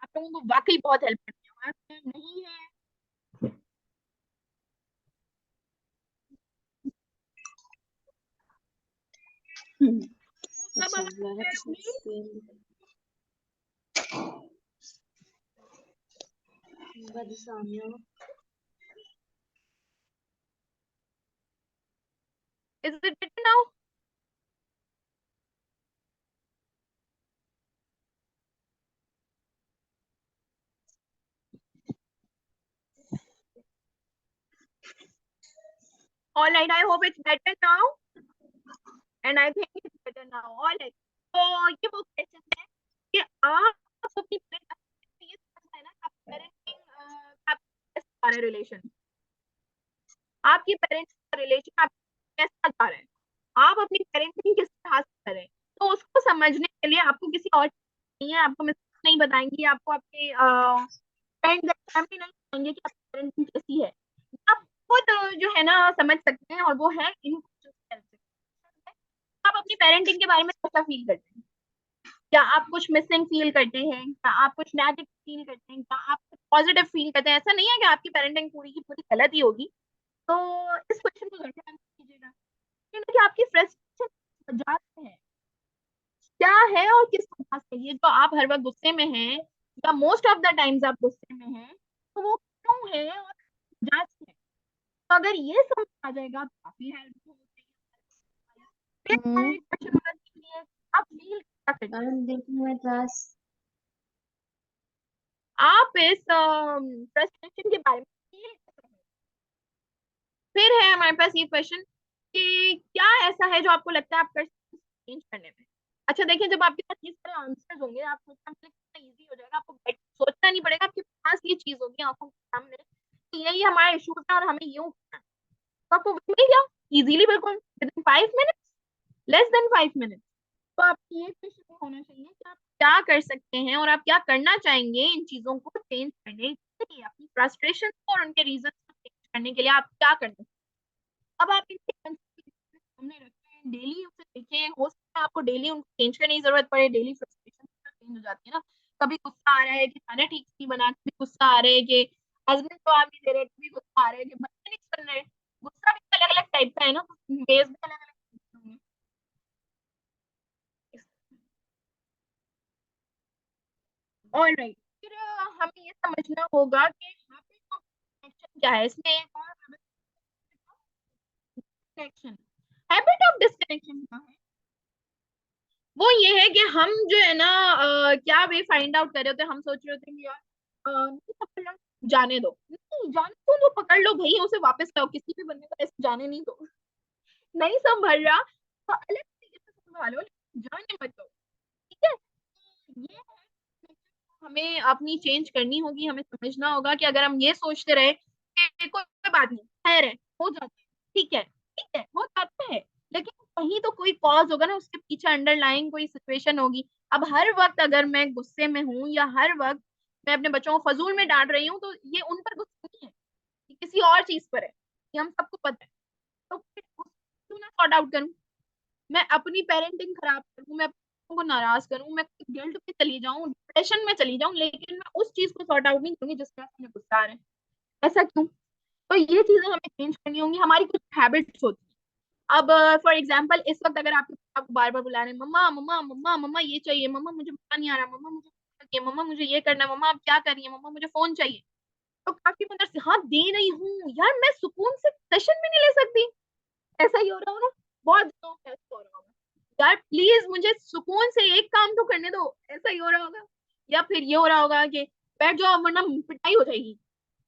आप लोगों को वाकई बहुत हेल्प करनी है, वहाँ नहीं है। तब अच्छा, अगर हमारा clear तो होगी, सामने। Is it better now? All right, I hope it's better now and I think it's better now. All right, तो ये वो क्वेश्चन है कि आप अपनी ये समझना है ना, आप पेरेंटिंग का रिलेशन, आपकी पेरेंट्स का रिलेशन आप कैसा जा रहे हैं, आप अपनी पेरेंटिंग किस तरह से करें। तो उसको समझने के लिए आपको किसी और नहीं है, आपको नहीं बताएंगी, आपको आपके फ्रेंड्स फैमिली नहीं बताएंगे कि आपकी पेरेंटिंग कैसी है। आप खुद जो है ना समझ सकते हैं, और वो है इन आप अपनी पेरेंटिंग के बारे में कैसा फील करते हैं। क्या आप कुछ मिसिंग फील करते हैं, क्या आप कुछ नेगेटिव फील करते हैं, क्या आप कुछ पॉजिटिव फील करते हैं। ऐसा नहीं है कि आपकी पेरेंटिंग पूरी की पूरी गलत ही होगी। तो इस क्वेश्चन को जरूर आंसर कीजिएगा कि आपकी फ्रस्ट्रेशन वजह से है, क्या है और किस वजह से ये जो आप हर वक्त गुस्से में हैं, या मोस्ट ऑफ द टाइम्स आप गुस्से में हैं, तो वो क्यों है और वजह से है। तो अगर ये समझ आ जाएगा तो काफी हेल्प हो जाएगी। हम्म। क्वेश्चन होना चाहिए, आप फील क्या करते और हैं। देखो मैं क्लास। आप इस फ्रस्ट्रेशन के बारे में feel कर रहे हैं। फिर है हमारे पास ये क्वेश्चन कि क्या ऐसा है जो आपको लगता है आप कर सकते हैं चेंज करने में। अच्छा देखिए, जब आपके पास ये सारे आंसर्स होंगे, आप सोचना कितना इजी हो जाएगा, आपको सोचना नहीं पड़ेगा, आपके पास ये चीज होगी आंखों के सामने कि यही हमारा इशूज है और हमें यूं करना है। तो आपको मिल गया इजीली, बिल्कुल with in 5 minutes, less than 5 minutes. तो आपकी ये क्वेश्चन होना चाहिए कि आप क्या कर सकते हैं और आप क्या करना चाहेंगे इन चीजों को चेंज करने के लिए, अपनी फ्रस्ट्रेशन और उनके रीजन को चेंज करने के लिए आप क्या करना चाहेंगे। अब आप इनके सामने रखें, डेली उसे देखें, हो सकता है आपको डेली उनको चेंज करने की जरूरत पड़े, डेली फ्रस्ट्रेशन चेंज हो जाती है ना। कभी गुस्सा आ रहा है कि खाना ठीक से नहीं बना, कभी गुस्सा आ रहा है कि हस्बैंड जवाब नहीं दे रहे, कभी गुस्सा आ रहा है कि बच्चे नहीं सुन रहे। गुस्सा भी अलग अलग टाइप का है ना, बेस भी अलग अलग। ऑलराइट, फिर हमें ये समझना होगा कि हैबिट ऑफ डिस्कनेक्शन क्या है। इसमें एक और डिस्कनेक्शन, हैबिट ऑफ डिस्कनेक्शन क्या है। वो ये है कि हम जो है ना क्या वे फाइंड आउट कर रहे होते हैं। हम सोच रहे होते हैं कि यार नहीं पकड़ लो, जाने दो, नहीं जाने दो तो पकड़ लो भाई, उसे वापस लाओ, किसी भी बंदे को ऐसे जाने नहीं दो। नहीं संभल रहा तो अलग तरीके से संभालो, लेकिन जाने मत दो। ठीक है, ये है, हमें अपनी चेंज करनी होगी। हमें समझना होगा कि अगर हम ये सोचते रहे कि कोई बात नहीं, खैर है, हो जाता है, ठीक है हो जाता है, लेकिन कहीं तो कोई कॉज होगा ना, उसके पीछे अंडरलाइन कोई सिचुएशन होगी। अब हर वक्त अगर मैं गुस्से में हूँ या हर वक्त मैं अपने बच्चों को फजूल में डांट रही हूँ, तो ये उन पर गुस्सा नहीं है, ये किसी और चीज पर है, ये हम सबको पता है। तो फिर उसको क्यों ना सॉर्ट आउट करूँ, मैं अपनी पेरेंटिंग खराब करूँ, मैं अपने को नाराज करूँ, मैं गिल्ट में चली जाऊँ, डिप्रेशन में चली जाऊँ, लेकिन मैं उस चीज को सॉर्ट आउट नहीं करूंगी जिसके वजह से मुझे गुस्सा आ रहा है। ऐसा क्यों। तो ये चीजें हमें चेंज करनी होंगी, हमारी कुछ हैबिट्स होती हैं। अब फॉर एग्जाम्पल इस वक्त अगर आपके आपको बार बार बुला रहे हैं, मम्मा मम्मा मम्मा मम्मा ये चाहिए, मम्मा मुझे मम्मा नहीं आ रहा, मम्मा मुझे चाहिए, मम्मा मुझे ये करना है, मम्मा आप क्या कर रही है, मम्मा मुझे फोन चाहिए। तो काफी मदर से हाँ दे रही हूँ यार, मैं सुकून से सेशन भी नहीं ले सकती। ऐसा ही हो रहा होगा, बहुत दिनों में ऐसा हो रहा होगा। यार प्लीज मुझे सुकून से एक काम तो करने दो, ऐसा ही हो रहा होगा। या फिर ये हो रहा होगा कि बैठ जाओ वरना पिटाई हो जाएगी।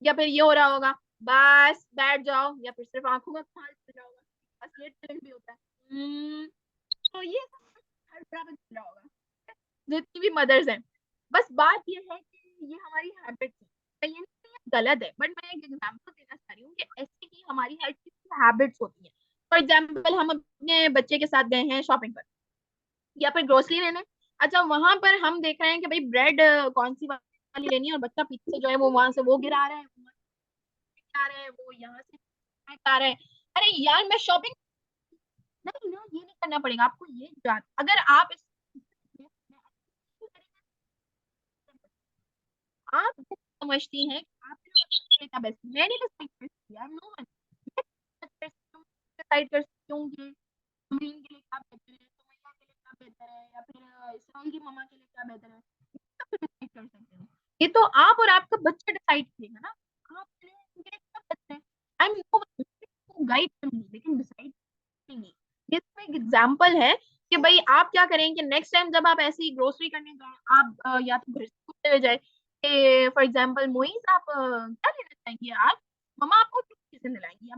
या फिर ये हो रहा होगा बस बैठ जाओ, या फिर सिर्फ आंखों का खाल चल रहा होगा, बस ये टैलेंट भी होता है। तो ये सब हर बराबर चल रहा होगा जितनी भी मदर्स हैं। बस बात ये है कि ये हमारी हैबिट है, ये नहीं ये गलत है, बट मैं एक एग्जांपल देना चाह रही हूँ कि ऐसे ही हमारी हर चीज की हैबिट्स होती हैं। फॉर एग्जाम्पल हम अपने बच्चे के साथ गए हैं शॉपिंग पर या फिर ग्रोसरी लेने। अच्छा वहां पर हम देख रहे हैं कि भाई ब्रेड कौन सी वाली लेनी है, और बच्चा पीछे से जो है वो वहां से वो गिरा रहा है, वो गिरा रहा है, वो यहाँ से आ रहा है। अरे यार मैं शॉपिंग, नहीं ना ये नहीं करना पड़ेगा आपको, ये जान अगर आप आप समझती हैं कि आपने अपने का बेस्ट मैंने डिसाइड कर दिया, नो वन डिसाइड कर सकती हूँ कि अमीन के लिए क्या बेहतर है, सुमैया के लिए क्या बेहतर है, या फिर इसराइल की मम्मा के लिए क्या बेहतर है, ये सब डिसाइड कर सकते हो। ये तो आप और आपका बच्चा डिसाइड करेगा ना, आपके लिए उनके लिए क्या बेहतर है। आई एम नो गाइड करूंगी लेकिन डिसाइड करेंगी। ये तो एक एग्जाम्पल है कि भाई आप क्या करें कि नेक्स्ट टाइम जब आप ऐसी ग्रोसरी करने जाए, आप या तो घर से कुछ ले जाए, फॉर एग्जाम्पल मोइस आप क्या लेना चाहेंगे आज, मम्मा आपको किस चीजें दिलाएंगी,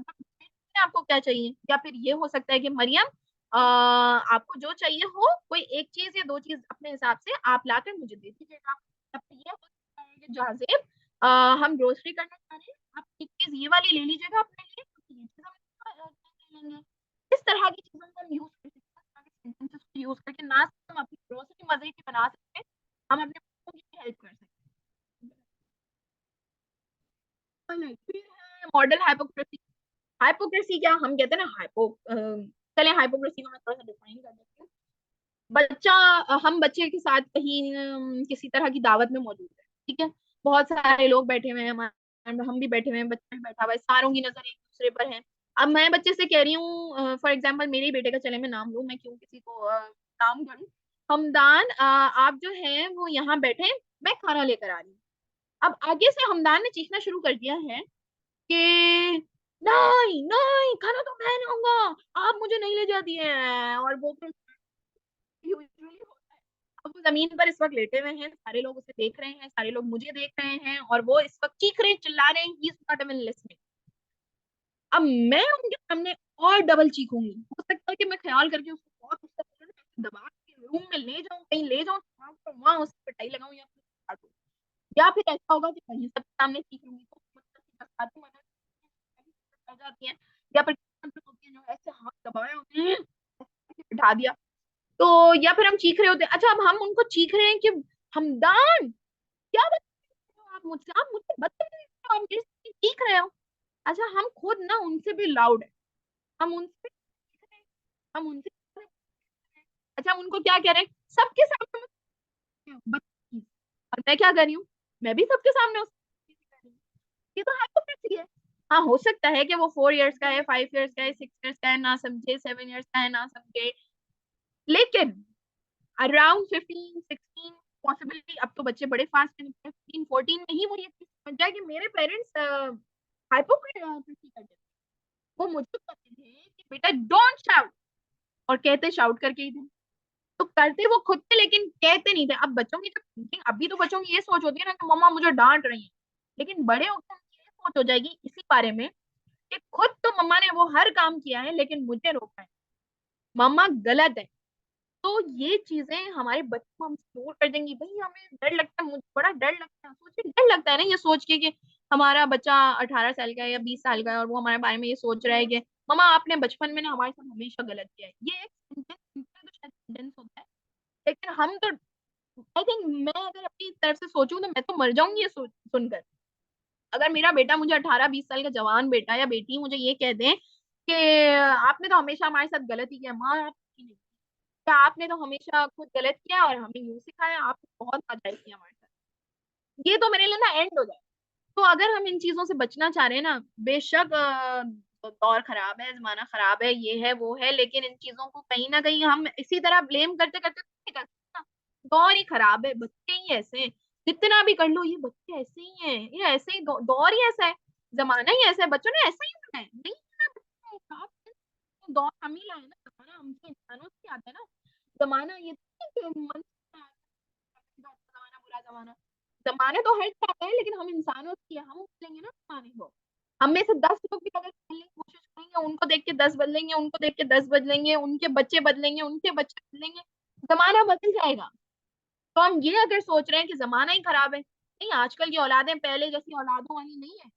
आपको क्या चाहिए। या फिर ये हो सकता है कि मरियम आपको जो चाहिए हो कोई एक चीज या दो चीज अपने हिसाब से आप लाकर मुझे दे दीजिएगा। या फिर ये हो सकता है कि जाजेब हम ग्रोसरी करने जा रहे हैं, आप एक चीज ये वाली ले लीजिएगा अपने लिए, ये चीज हम ले लेंगे। इस तरह की चीजों को हम यूज कर सकते हैं, यूज करके ना सिर्फ हम अपनी ग्रोसरी मजे की बना सकते हैं, हम अपने हेल्प कर सकते हैं। फिर है मॉडल हाइपोक्रेसी। हाइपोक्रेसी क्या, हम कहते हैं ना चले हाइपोक्रेसी को मैं थोड़ा सा डिफाइन कर देती हूँ। बच्चा, हम बच्चे के साथ कहीं किसी तरह की दावत में मौजूद है, ठीक है, बहुत सारे लोग बैठे हुए हैं, हम भी बैठे हुए हैं, बच्चा भी बैठा हुआ है, सारों की नजर एक दूसरे पर है। अब मैं बच्चे से कह रही हूँ, फॉर एग्जाम्पल मेरे ही बेटे का, चले मैं नाम लूं, मैं क्यों किसी को नाम करूं, हमदान, आप जो है वो यहाँ बैठे, मैं खाना लेकर आ रही हूँ। अब आगे से हमदान ने चीखना शुरू कर दिया है कि नहीं नहीं, खाना तो मैं लाऊंगा, आप मुझे नहीं ले जाती हैं, और वो फिर यूजुअली होता है। अब वो जमीन पर इस वक्त लेटे हुए हैं, सारे लोग उसे देख रहे हैं, सारे लोग मुझे देख रहे हैं, और वो इस वक्त चीख रहे हैं, चिल्ला रहे हैं, he is not even listening. अब मैं उनके सामने और डबल चीखूंगी, हो सकता है कि मैं ख्याल करके उसको बहुत गुस्सा करूं, दबा के रूम में ले जाऊं, कहीं ले जाऊं, वहां उसकी पिटाई लगाऊं या फिर काटूं। या फिर ऐसा होगा कि कहीं सबके सामने चीख लूंगी तो आ जाती हैं, या फिर होती है जो ऐसे हाथ दबाए होते हैं, बिठा दिया। तो या फिर हम चीख रहे होते हैं, अच्छा अब हम उनको चीख रहे हैं कि हमदान, क्या बदतमीज हो आप मुझसे बदतमीज हो, आप मेरे से चीख रहे हो। अच्छा हम खुद ना उनसे भी लाउड है, हम उनसे चीख रहे हैं, हम उनसे, अच्छा हम उनको क्या कह रहे हैं सबके सामने, बदतमीज, और मैं क्या कर रही हूँ, मैं भी सबके सामने उसको कर रही हूँ। ये तो हाइपोक्रेसी है। हाँ, हो सकता है कि वो 4 इयर्स का है, 5 इयर्स का है, 6 इयर्स का है, ना समझे, 7 इयर्स का है, ना समझे, लेकिन अराउंड 15 16, पॉसिबली अब तो बच्चे बड़े फास्ट हैं, 15 14 में ही वो ये चीज समझ जाए कि मेरे पेरेंट्स हाइपोक्रेसी करते थे। वो मुझे कहते थे कि बेटा डोंट शाउट, और कहते शाउट करके ही थे, तो करते वो खुद थे लेकिन कहते नहीं थे। अब बच्चों की जो थिंकिंग, अभी तो बच्चों की ये सोच होती है ना कि मम्मा मुझे डांट रही है, लेकिन बड़े होकर उनकी ये सोच हो जाएगी इसी बारे में कि खुद तो मम्मा ने वो हर काम किया है लेकिन मुझे रोका है, मम्मा गलत है। तो ये चीजें हमारे बच्चों को हम स्टोर कर देंगी, भाई हमें डर लगता है, मुझे बड़ा डर लगता है, सोचिए डर लगता है ना ये सोच के कि हमारा बच्चा 18 साल का है या 20 साल का है और वो हमारे बारे में ये सोच रहा है कि मम्मा आपने बचपन में ना हमारे साथ हमेशा गलत किया है। ये एक सेंटेंस होता है, लेकिन हम तो, आई थिंक मैं अगर अपनी तरफ से सोचूं तो मैं तो मर जाऊंगी ये सोच सुनकर। अगर मेरा बेटा, मुझे 18 20 साल का जवान बेटा या बेटी मुझे ये कह दें कि आपने तो हमेशा हमारे साथ गलत ही किया, माँ आपकी नहीं, क्या आपने तो हमेशा खुद गलत किया और हमें यूं सिखाया, आपने बहुत नाजायज किया हमारे साथ, ये तो मेरे लिए ना एंड हो जाए। तो अगर हम इन चीजों से बचना चाह रहे हैं ना, बेशक दौर खराब है, जमाना खराब है, ये है वो है, लेकिन इन चीजों को कहीं ना कहीं हम इसी तरह ब्लेम करते करते तो नहीं कर सकते ना। दौर ही खराब है, बच्चे ही ऐसे हैं, जितना भी कर लो ये बच्चे ऐसे ही हैं, ये ऐसे ही दौर ही ऐसा है, जमाना ही ऐसा है, बच्चों ने ऐसा ही होना है, नहीं होना बच्चों के साथ। दौर हम ही लाए ना, जमाना हमसे इंसानों से आता है ना। जमाना ये नहीं कि मन से जमाना बुरा जमाना, जमाने तो हर तरह है, लेकिन हम इंसानों से हम बदलेंगे ना जमाने को। हम में से 10 लोग भी अगर बदलने की कोशिश करेंगे, उनको देख के 10 बदलेंगे, उनको देख के 10 बदलेंगे, उनके बच्चे बदलेंगे, उनके बच्चे बदलेंगे, जमाना बदल जाएगा। तो हम ये अगर सोच रहे हैं कि जमाना ही खराब है, नहीं, आजकल की औलादें पहले जैसी औलादों वाली नहीं है,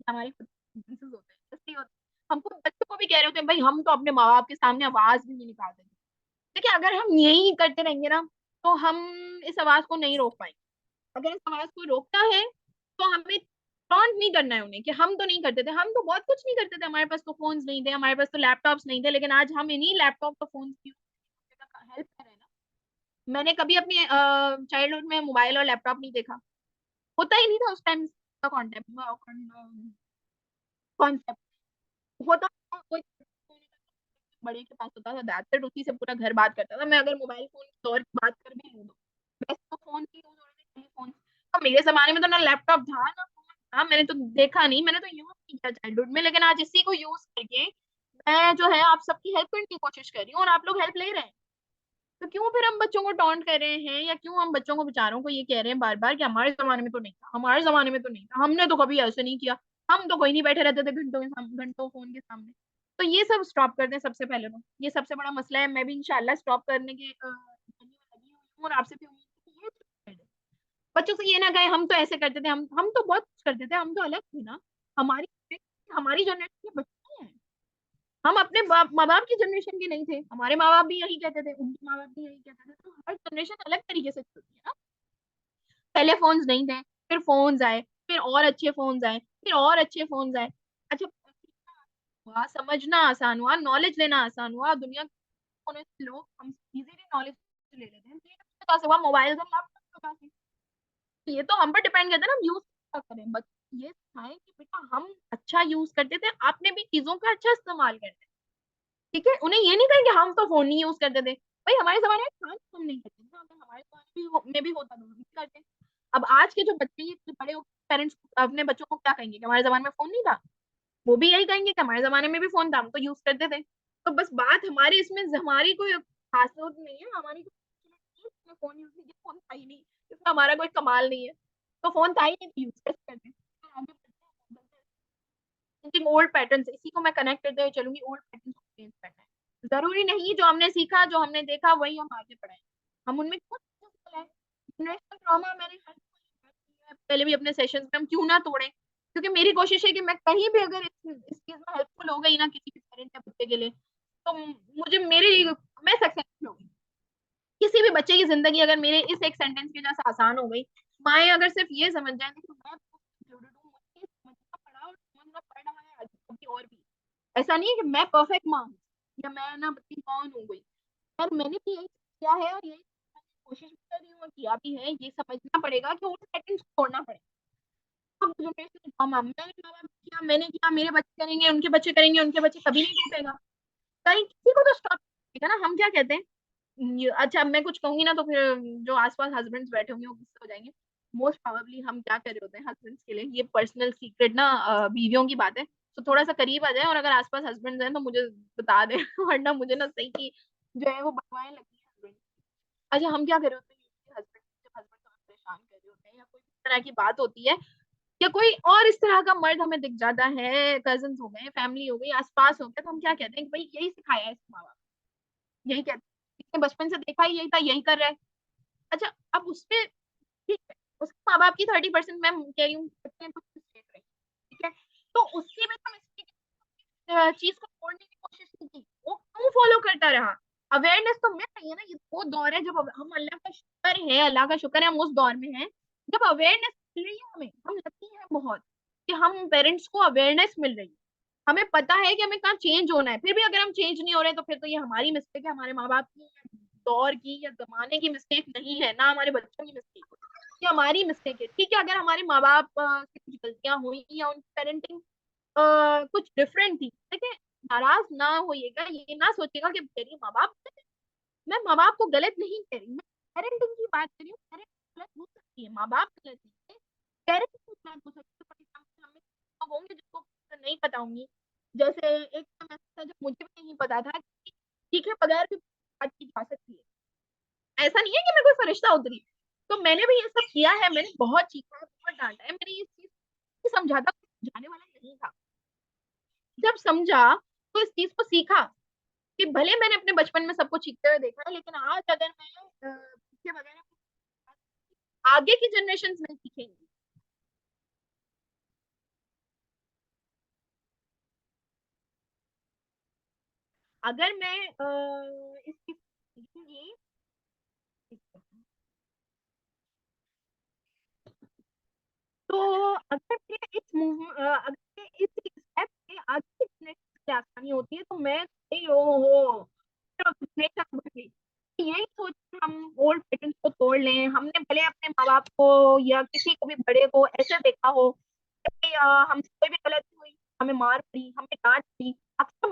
हमारे खुद के differences होते हैं, जैसे होते हैं। हमको बच्चों को भी कह रहे होते हैं भाई हम तो अपने माँ बाप के सामने आवाज भी नहीं निकालते। देखिए अगर हम यही करते रहेंगे ना, तो हम इस आवाज को नहीं रोक पाएंगे। अगर इस आवाज को रोकना है तो हमें टॉन्ट नहीं करना है उन्हें कि हम तो नहीं करते थे, हम तो बहुत कुछ नहीं करते थे, हमारे पास तो फोन्स नहीं थे, हमारे पास तो लैपटॉप्स नहीं थे, लेकिन आज हम इन्हीं लैपटॉप और फोन की हेल्प कर रहे हैं ना। मैंने कभी अपनी चाइल्डहुड में मोबाइल और लैपटॉप नहीं देखा, होता ही नहीं था उस टाइम का कॉन्टेक्ट कॉन्सेप्ट, होता था कोई बड़े के पास होता था, दैट्स उसी से पूरा घर बात करता था। मैं अगर मोबाइल फोन की दौर की बात कर भी लूँ तो वैसे तो फोन की यूज हो रहे थे, टेलीफोन। तो मेरे जमाने में तो ना लैपटॉप था ना फोन था, मैंने तो देखा नहीं, मैंने तो यूज नहीं किया चाइल्डहुड में, लेकिन आज इसी को यूज करके मैं जो है आप सबकी हेल्प करने की कोशिश कर रही हूँ और आप लोग हेल्प ले रहे हैं। तो क्यों फिर हम बच्चों को टॉन्ट कर रहे हैं, या क्यों हम बच्चों को, बेचारों को ये कह रहे हैं बार बार कि हमारे जमाने में तो नहीं था, हमारे जमाने में तो नहीं था, हमने तो कभी ऐसे नहीं किया, हम तो कोई नहीं बैठे रहते थे घंटों के घंटों फोन के सामने। तो ये सब स्टॉप कर दें सबसे पहले तो, ये सबसे बड़ा मसला है। मैं भी इंशाल्लाह स्टॉप करने के लगी हुई हूँ और आपसे भी उम्मीद है कि ये stop कर दें। बच्चों से ये ना कहे हम तो ऐसे करते थे, हम तो बहुत कुछ करते थे, हम तो अलग थे ना। हमारी हमारी जनरेशन के बच्चे हैं, हम अपने माँ बाप की जनरेशन के नहीं थे, हमारे माँ बाप भी यही कहते थे, उनके माँ बाप भी यही कहते थे, तो हर जनरेशन अलग तरीके से चलती है ना। पहले फोन्स नहीं थे, फिर फोन्स आए, फिर और अच्छे फोन्स आए, फिर और अच्छे फोन्स आए। अच्छा, हुआ समझना आसान हुआ, नॉलेज लेना आसान हुआ, दुनिया के कोने से लोग हम इजीली नॉलेज ले लेते हैं। तो ये किसके पास हुआ? मोबाइल और लैपटॉप के पास है। ये तो हम पर डिपेंड करता है ना, हम यूज क्या करें। बस ये सिखाएं कि बेटा हम अच्छा यूज करते थे, आपने भी चीजों का अच्छा इस्तेमाल करते हैं। ठीक है, उन्हें ये नहीं कहेंगे हम तो फोन नहीं यूज करते थे। भाई हमारे जमाने में था कि हम नहीं करते थे, अगर हमारे जमाने में भी होता तो हम भी करते। अब आज के जो बच्चे ये बड़े पेरेंट्स अपने बच्चों को क्या कहेंगे कि हमारे जमाने में फोन नहीं था? वो भी यही कहेंगे कि हमारे जमाने में भी फोन था, हम तो यूज करते थे। तो बस बात हमारी इसमें हमारी कोई खासियत नहीं है, हमारी कोई फोन यूज नहीं किया, फोन था ही नहीं, इसमें हमारा कोई कमाल नहीं है। तो फोन था ही नहीं तो यूज कैसे करते हैं? ओल्ड पैटर्न, इसी को मैं कनेक्ट करते हुए चलूंगी, ओल्ड पैटर्न को चेंज करना है। जरूरी नहीं जो हमने सीखा, जो हमने देखा वही हम आगे बढ़ाएं। हम उनमें क्यों जनरेशनल ट्रॉमा, मैंने पहले भी अपने सेशंस में, हम क्यों ना तोड़ें? क्योंकि मेरी कोशिश है कि मैं कहीं भी अगर इस चीज में हेल्पफुल हो गई ना किसी भी पेरेंट या बच्चे के लिए, तो मुझे मेरी मैं सक्सेसफुल हो गई। किसी भी बच्चे की जिंदगी अगर मेरे इस एक सेंटेंस की वजह से आसान हो गई, माए अगर सिर्फ ये समझ जाए कि मैं included हूँ, मुझे समझना पड़ा और समझना पड़ रहा है आगे कभी और भी। ऐसा नहीं है कि मैं परफेक्ट माँ हूँ या मैं ना बच्ची कौन हो गई, पर मैंने भी यही किया है और यही कोशिश भी कर रही हूँ और किया भी है। ये समझना पड़ेगा कि उन सेटिंग्स को छोड़ना पड़ेगा। अब जनरेशन किया, मैंने किया, मेरे बच्चे करेंगे, उनके बच्चे करेंगे, उनके बच्चे कभी नहीं टूटेगा। कहीं किसी को तो स्टॉप करेगा ना। हम क्या कहते हैं, अच्छा अब मैं कुछ कहूंगी ना तो फिर जो आसपास हस्बैंड्स बैठे होंगे वो गुस्से हो जाएंगे। मोस्ट प्रोबेबली हम क्या कर रहे होते हैं हस्बैंड्स के लिए, ये पर्सनल सीक्रेट ना, बीवियों की बात है, तो थोड़ा सा करीब आ जाए और अगर आसपास हस्बैंड्स हैं तो मुझे बता दे वरना मुझे ना सही की जो है वो बनवाएं लगती है हस्बैंड। अच्छा हम क्या कर रहे होते हैं, हस्बैंड जब हस्बैंड हमें परेशान कर रहे होते हैं या कोई भी तरह की बात होती है, या कोई और इस तरह का मर्द हमें दिख जाता है, कजन हो गए, फैमिली हो गई, आसपास हो गए, तो हम क्या कहते हैं कि भाई यही सिखाया है इसके माँ बाप, यही कहते हैं, इसने बचपन से देखा ही यही था, यही कर रहा है। अच्छा अब उसपे ठीक है, उसके माँ बाप की 30% मैं कह रही हूँ बच्चे कुछ मिस्टेक रही, ठीक है, तो उसकी भी तो मिस्टेक चीज को छोड़ने की कोशिश नहीं की, वो क्यों फॉलो करता रहा? अवेयरनेस तो मिल रही है ना, ये वो दौर है जब हम, अल्लाह का शुक्र है, अल्लाह का शुक्र है हम उस दौर में हैं जब अवेयरनेस मिल रही है हमें, हम लकी हैं बहुत कि हम पेरेंट्स को अवेयरनेस मिल रही है, हमें पता है कि हमें कहाँ चेंज होना है। फिर भी अगर हम चेंज नहीं हो रहे तो फिर तो ये हमारी मिस्टेक है, हमारे माँ बाप की या दौर की या जमाने की मिस्टेक नहीं है, ना हमारे बच्चों की मिस्टेक है, ये हमारी मिस्टेक है। ठीक है, अगर हमारे माँ बाप से कुछ गलतियां हुई या उनकी पेरेंटिंग कुछ डिफरेंट थी, देखिए नाराज ना होइएगा, ये ना सोचिएगा कि तेरी माँ बाप, मैं माँ बाप को गलत नहीं कह रही, मैं पेरेंटिंग की बात कर रही हूँ। पेरेंटिंग गलत हो सकती है, माँ बाप गलत नहीं है, पेरेंटिंग गलत हो सकती है। फॉर एग्जाम्पल हमें लोग होंगे जिसको नहीं पता होंगी, जैसे एक समय ऐसा था जब मुझे भी नहीं पता था कि ठीक है बगैर भी बात की जा सकती है, ऐसा नहीं है कि मैं कोई फरिश्ता उतरी। तो मैंने भी ये सब किया है, मैंने बहुत सीखा है, बहुत डांटा है, मैंने ये चीज समझाता जाने वाला नहीं था। जब समझा तो इस चीज को सीखा कि भले मैंने अपने बचपन में सबको सीखते हुए देखा है, लेकिन आज अगर मैं पीछे वगैरह आगे की जनरेशन में सीखेंगी, अगर मैं इस चीज को सीखूंगी, तो अगर मैं इस मूव अगर मैं इस स्टेप से आगे की जनरेशन की आसानी होती है तो मैं ओ जनरेशन बढ़ गई। यही सोच के हम ओल्ड पैटर्न्स को तोड़ लें, हमने भले अपने माँ बाप को या किसी को भी बड़े को ऐसे देखा हो कि हमसे कोई भी गलती हुई, हमें मार पड़ी, हमें डांट पड़ी, अक्सर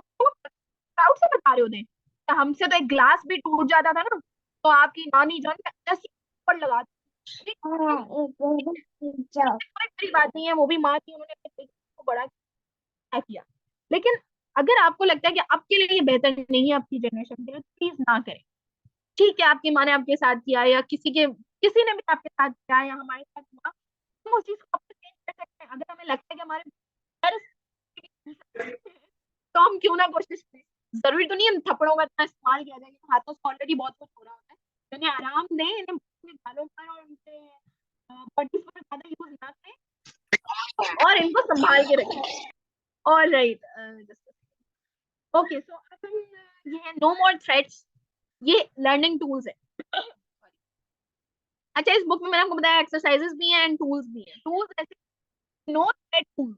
प्राउड से बता रहे होते हैं कि हमसे तो एक ग्लास भी टूट जाता था ना तो आपकी नानी जान ऐसी ऊपर लगा दी। कोई बड़ी बात नहीं है, वो भी माँ थी, उन्होंने अपने बेटे को बड़ा किया। लेकिन अगर आपको लगता है कि आपके लिए ये बेहतर नहीं है आपकी जनरेशन के लिए, प्लीज ना करें। ठीक है, आपकी माँ ने आपके साथ किया या किसी ने भी आपके साथ किया या हमारे साथ हुआ, हम उस चीज को अपने चेंज कर सकते हैं। अगर हमें लगता है कि हमारे तो हम क्यों ना कोशिश करें। जरूरी तो नहीं है थप्पड़ों का इतना इस्तेमाल किया जाए, हाथों से ऑलरेडी बहुत कुछ हो रहा होता है। इन्हें आराम दें, इन्हें अपने गालों पर और उनके बॉडीज पर ज्यादा यूज ना करें और इनको संभाल के रखें। ऑल राइट, ओके सो ये है नो मोर थ्रेट्स, ये लर्निंग टूल्स है। अच्छा, इस बुक में मैंने आपको बताया एक्सरसाइजेस भी हैं एंड टूल्स भी हैं। टूल्स ऐसे नो थ्रेट टूल्स।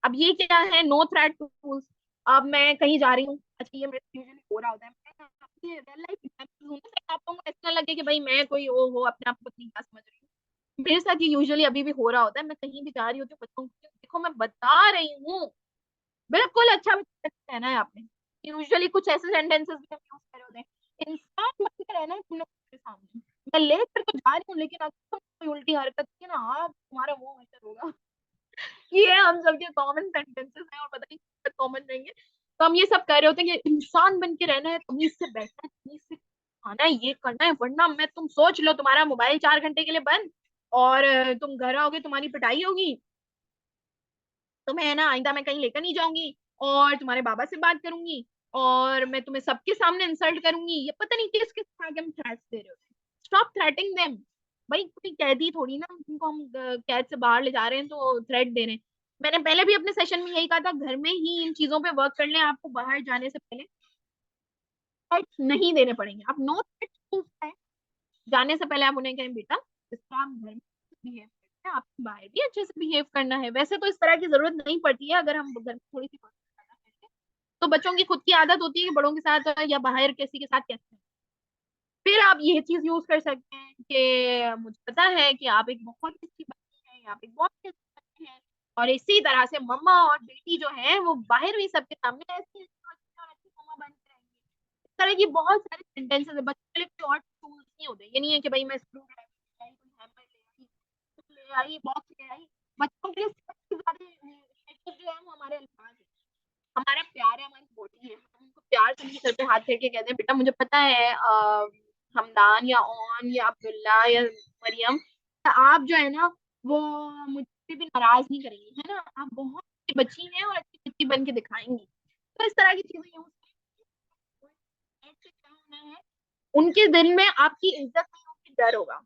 अब ये क्या है नो थ्रेट टूल्स? अब मैं कहीं जा रही हूँ, अच्छा ये मेरे यूजुअली हो रहा होता है, मैं अपनी रियल लाइफ एग्जांपल दूं ना ताकि आप लोगों को ऐसा ना लगे कि भाई मैं कोई ओ हो अपने आप को इतनी क्या समझ रही हूँ। मेरे साथ ये यूजुअली अभी भी हो रहा होता है, मैं कहीं भी जा रही होती हूँ बच्चों को देखो मैं बता रही हूँ, बिल्कुल अच्छा बच्चा रहना है आपने। यूजुअली कुछ ऐसे सेंटेंसेस भी हम यूज कर रहे होते हैं, इंसान बन के रहना है तुम लोग के सामने। मैं लेकर तो जा रही हूँ लेकिन अगर तुम कोई उल्टी हरकत की ना आप तुम्हारा मुंह ऐसा होगा। ये हम सबके कॉमन सेंटेंसेस हैं और पता नहीं कॉमन रहेंगे। तो हम ये सब कह रहे होते हैं कि इंसान बन के रहना है, तमीज से बैठना है, तमीज से खाना है, ये करना है, वरना मैं तुम सोच लो तुम्हारा मोबाइल 4 घंटे के लिए बंद और तुम घर आओगे तुम्हारी पिटाई होगी, तो मैं ना आइंदा मैं कहीं लेकर नहीं जाऊंगी और तुम्हारे बाबा से बात करूंगी और मैं तुम्हें सबके सामने इंसल्ट करूंगी। ये पता नहीं किस किस तरह के हम थ्रेट्स दे रहे होते हैं। Stop threatening them. भाई कोई कैदी थोड़ी ना उनको हम कैद से बाहर ले जा रहे हैं तो थ्रेट दे रहे हैं। मैंने पहले भी अपने सेशन में यही कहा था, घर में ही इन चीजों पे वर्क कर लें, आपको बाहर जाने से पहले थ्रेट्स नहीं देने पड़ेंगे। आप नो थ्रेट्स है, जाने से पहले आप उन्हें कहें बेटा इस तरह आप घर में बिहेव करते हैं, आपको बाहर भी अच्छे से बिहेव करना है। वैसे तो इस तरह की जरूरत नहीं पड़ती है अगर हम घर में थोड़ी सी तो बच्चों की खुद की आदत होती है कि बड़ों के साथ या बाहर किसी के साथ कैसे हैं। फिर आप ये चीज यूज कर सकते हैं कि मुझे पता है कि आप एक बहुत ही अच्छी बच्ची हैं, आप एक बहुत ही अच्छी बच्ची हैं और इसी तरह से मम्मा और बेटी जो है वो बाहर भी सबके सामने ऐसी अच्छी और अच्छी मम्मा बन के रहेंगी। इस तरह की बहुत सारे सेंटेंसेस है, बच्चों के लिए कोई और टूल्स नहीं होते। ये नहीं है कि भाई मैं स्क्रू ड्राइवर ले आई, कोई हैमर ले आई, बॉक्स ले आई। बच्चों के लिए सबसे ज्यादा जो है वो हमारे अल्फाज है, हमारा प्यार है, हमारी बॉडी है। हम उनको प्यार से उनके सर पे हाथ फेर के कहते हैं बेटा मुझे पता है हमदान या ओन या अब्दुल्ला या मरियम आप जो है ना वो मुझसे भी नाराज नहीं करेंगी, है ना, आप बहुत अच्छी बच्ची हैं और अच्छी बच्ची बन के दिखाएंगी। तो इस तरह की चीजें यूज क्या होना है, उनके दिल में आपकी इज्जत नहीं होगी, डर होगा।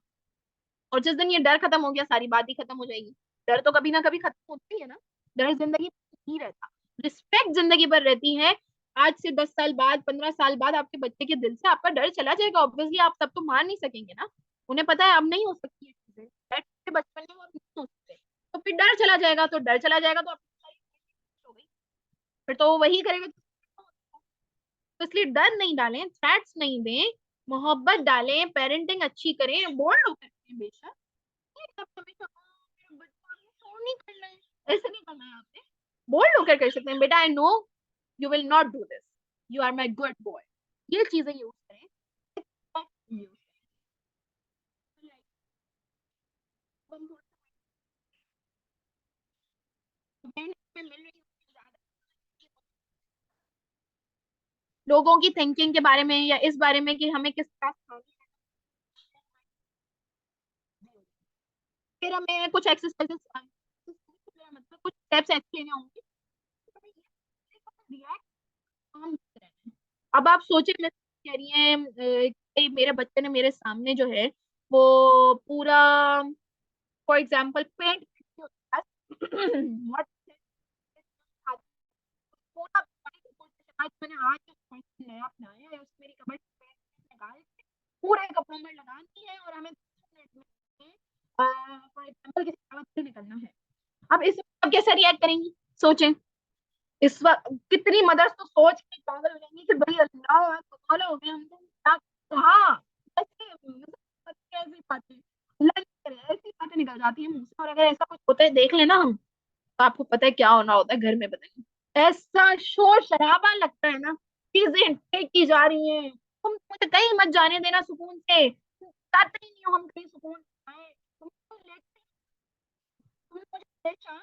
और जिस दिन ये डर खत्म हो गया सारी बात ही खत्म हो जाएगी। डर तो कभी ना कभी खत्म होता ही है ना, डर जिंदगी नहीं रहता, रिस्पेक्ट जिंदगी भर रहती है। आज से 10 साल बाद 15 साल बाद आपके बच्चे के दिल से आपका डर चला जाएगा, ऑब्वियसली आप तब तो मान नहीं सकेंगे ना। उन्हें पता है अब नहीं हो सकती है चीजें, बचपन में वो अब नहीं हो सकते, तो फिर डर चला जाएगा, तो डर चला जाएगा तो आपकी सारी हो गई, फिर तो वो वही करेगा। तो इसलिए डर नहीं डालें, थ्रेट्स नहीं दें, मोहब्बत डालें, पेरेंटिंग अच्छी करें, बोल्ड होकर करें बेशक। सब हमेशा "हाँ, मेरा बच्चा आपने शोर नहीं करना है", ऐसे नहीं करना है आपने। बोल्ड होकर कर सकते हैं, बेटा I know you will not do this, you are my good boy. ये चीजें यूज करें, यूज लोगों की थिंकिंग के बारे में या इस बारे में कि हमें किस तरह से फिर हमें कुछ एक्सरसाइजेस मतलब कुछ स्टेप्स ऐसे लेने होंगे। अब आप सोचे मैं कह रही हैं कि मेरे बच्चे ने मेरे सामने जो है वो पूरा फॉर एग्जाम्पल पेंट पूरा आज मैंने आज नया अपनाया है उसमें मेरी कमर से पेंट निकाल के पूरे कपड़ों में लगानी है और हमें फॉर एग्जाम्पल किसी दावत पे निकलना है। अब इस वक्त कैसे रिएक्ट करेंगी सोचें। इस वक्त कितनी मदर्स तो सोच के पागल हो जाएंगी कि भाई अल्लाह कमाल हो गया, हमने क्या कहा। ऐसे ऐसी बातें अल्लाह नहीं करे, ऐसी बातें निकल जाती है मुंह से। और अगर ऐसा कुछ होता है देख लेना हम, तो आपको पता है क्या होना होता है घर में, बताइए ऐसा शोर शराबा लगता है ना, चीजें फेंक की जा रही हैं। तुम मुझे कहीं मत जाने देना सुकून से, चाहते ही नहीं हो हम कहीं सुकून से आए। तुम मुझे परेशान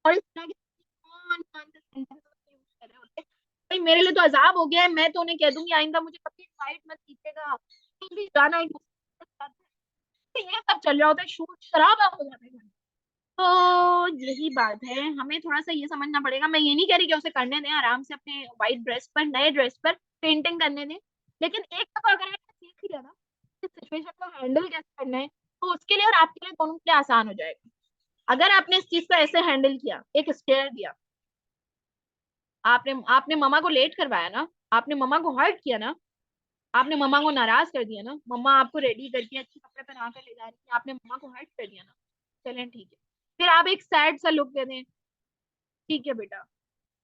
और इस तरह के कौन-कौन से sentences use कर रहे होते हैं। भाई मेरे लिए तो अजाब हो गया है, मैं तो उन्हें कह दूंगी आइंदा मुझे कभी इनवाइट मत कीजिएगा, कहीं भी जाना एक दूसरे के साथ। तो ये सब चल रहा होता है, शोर शराबा हो जाता है घर में। तो यही बात है, हमें थोड़ा सा ये समझना पड़ेगा। मैं ये नहीं कह रही कि उसे करने दें आराम से अपने व्हाइट ड्रेस पर नए ड्रेस पर पेंटिंग करने दें, लेकिन एक दफा अगर आपने सीख लिया ना इस सिचुएशन को हैंडल कैसे करना है, तो उसके लिए और आपके लिए दोनों के लिए आसान हो जाएगा। अगर आपने इस चीज को ऐसे हैंडल किया, एक स्टेयर दिया, आपने आपने मम्मा को लेट करवाया ना, आपने मम्मा को हर्ट किया ना, आपने मम्मा को नाराज कर दिया ना, मम्मा आपको रेडी करके अच्छे कपड़े पहना कर ले जा रही है, आपने मम्मा को हर्ट कर दिया ना, चलें ठीक है। फिर आप एक सैड सा लुक दे दें, ठीक है बेटा,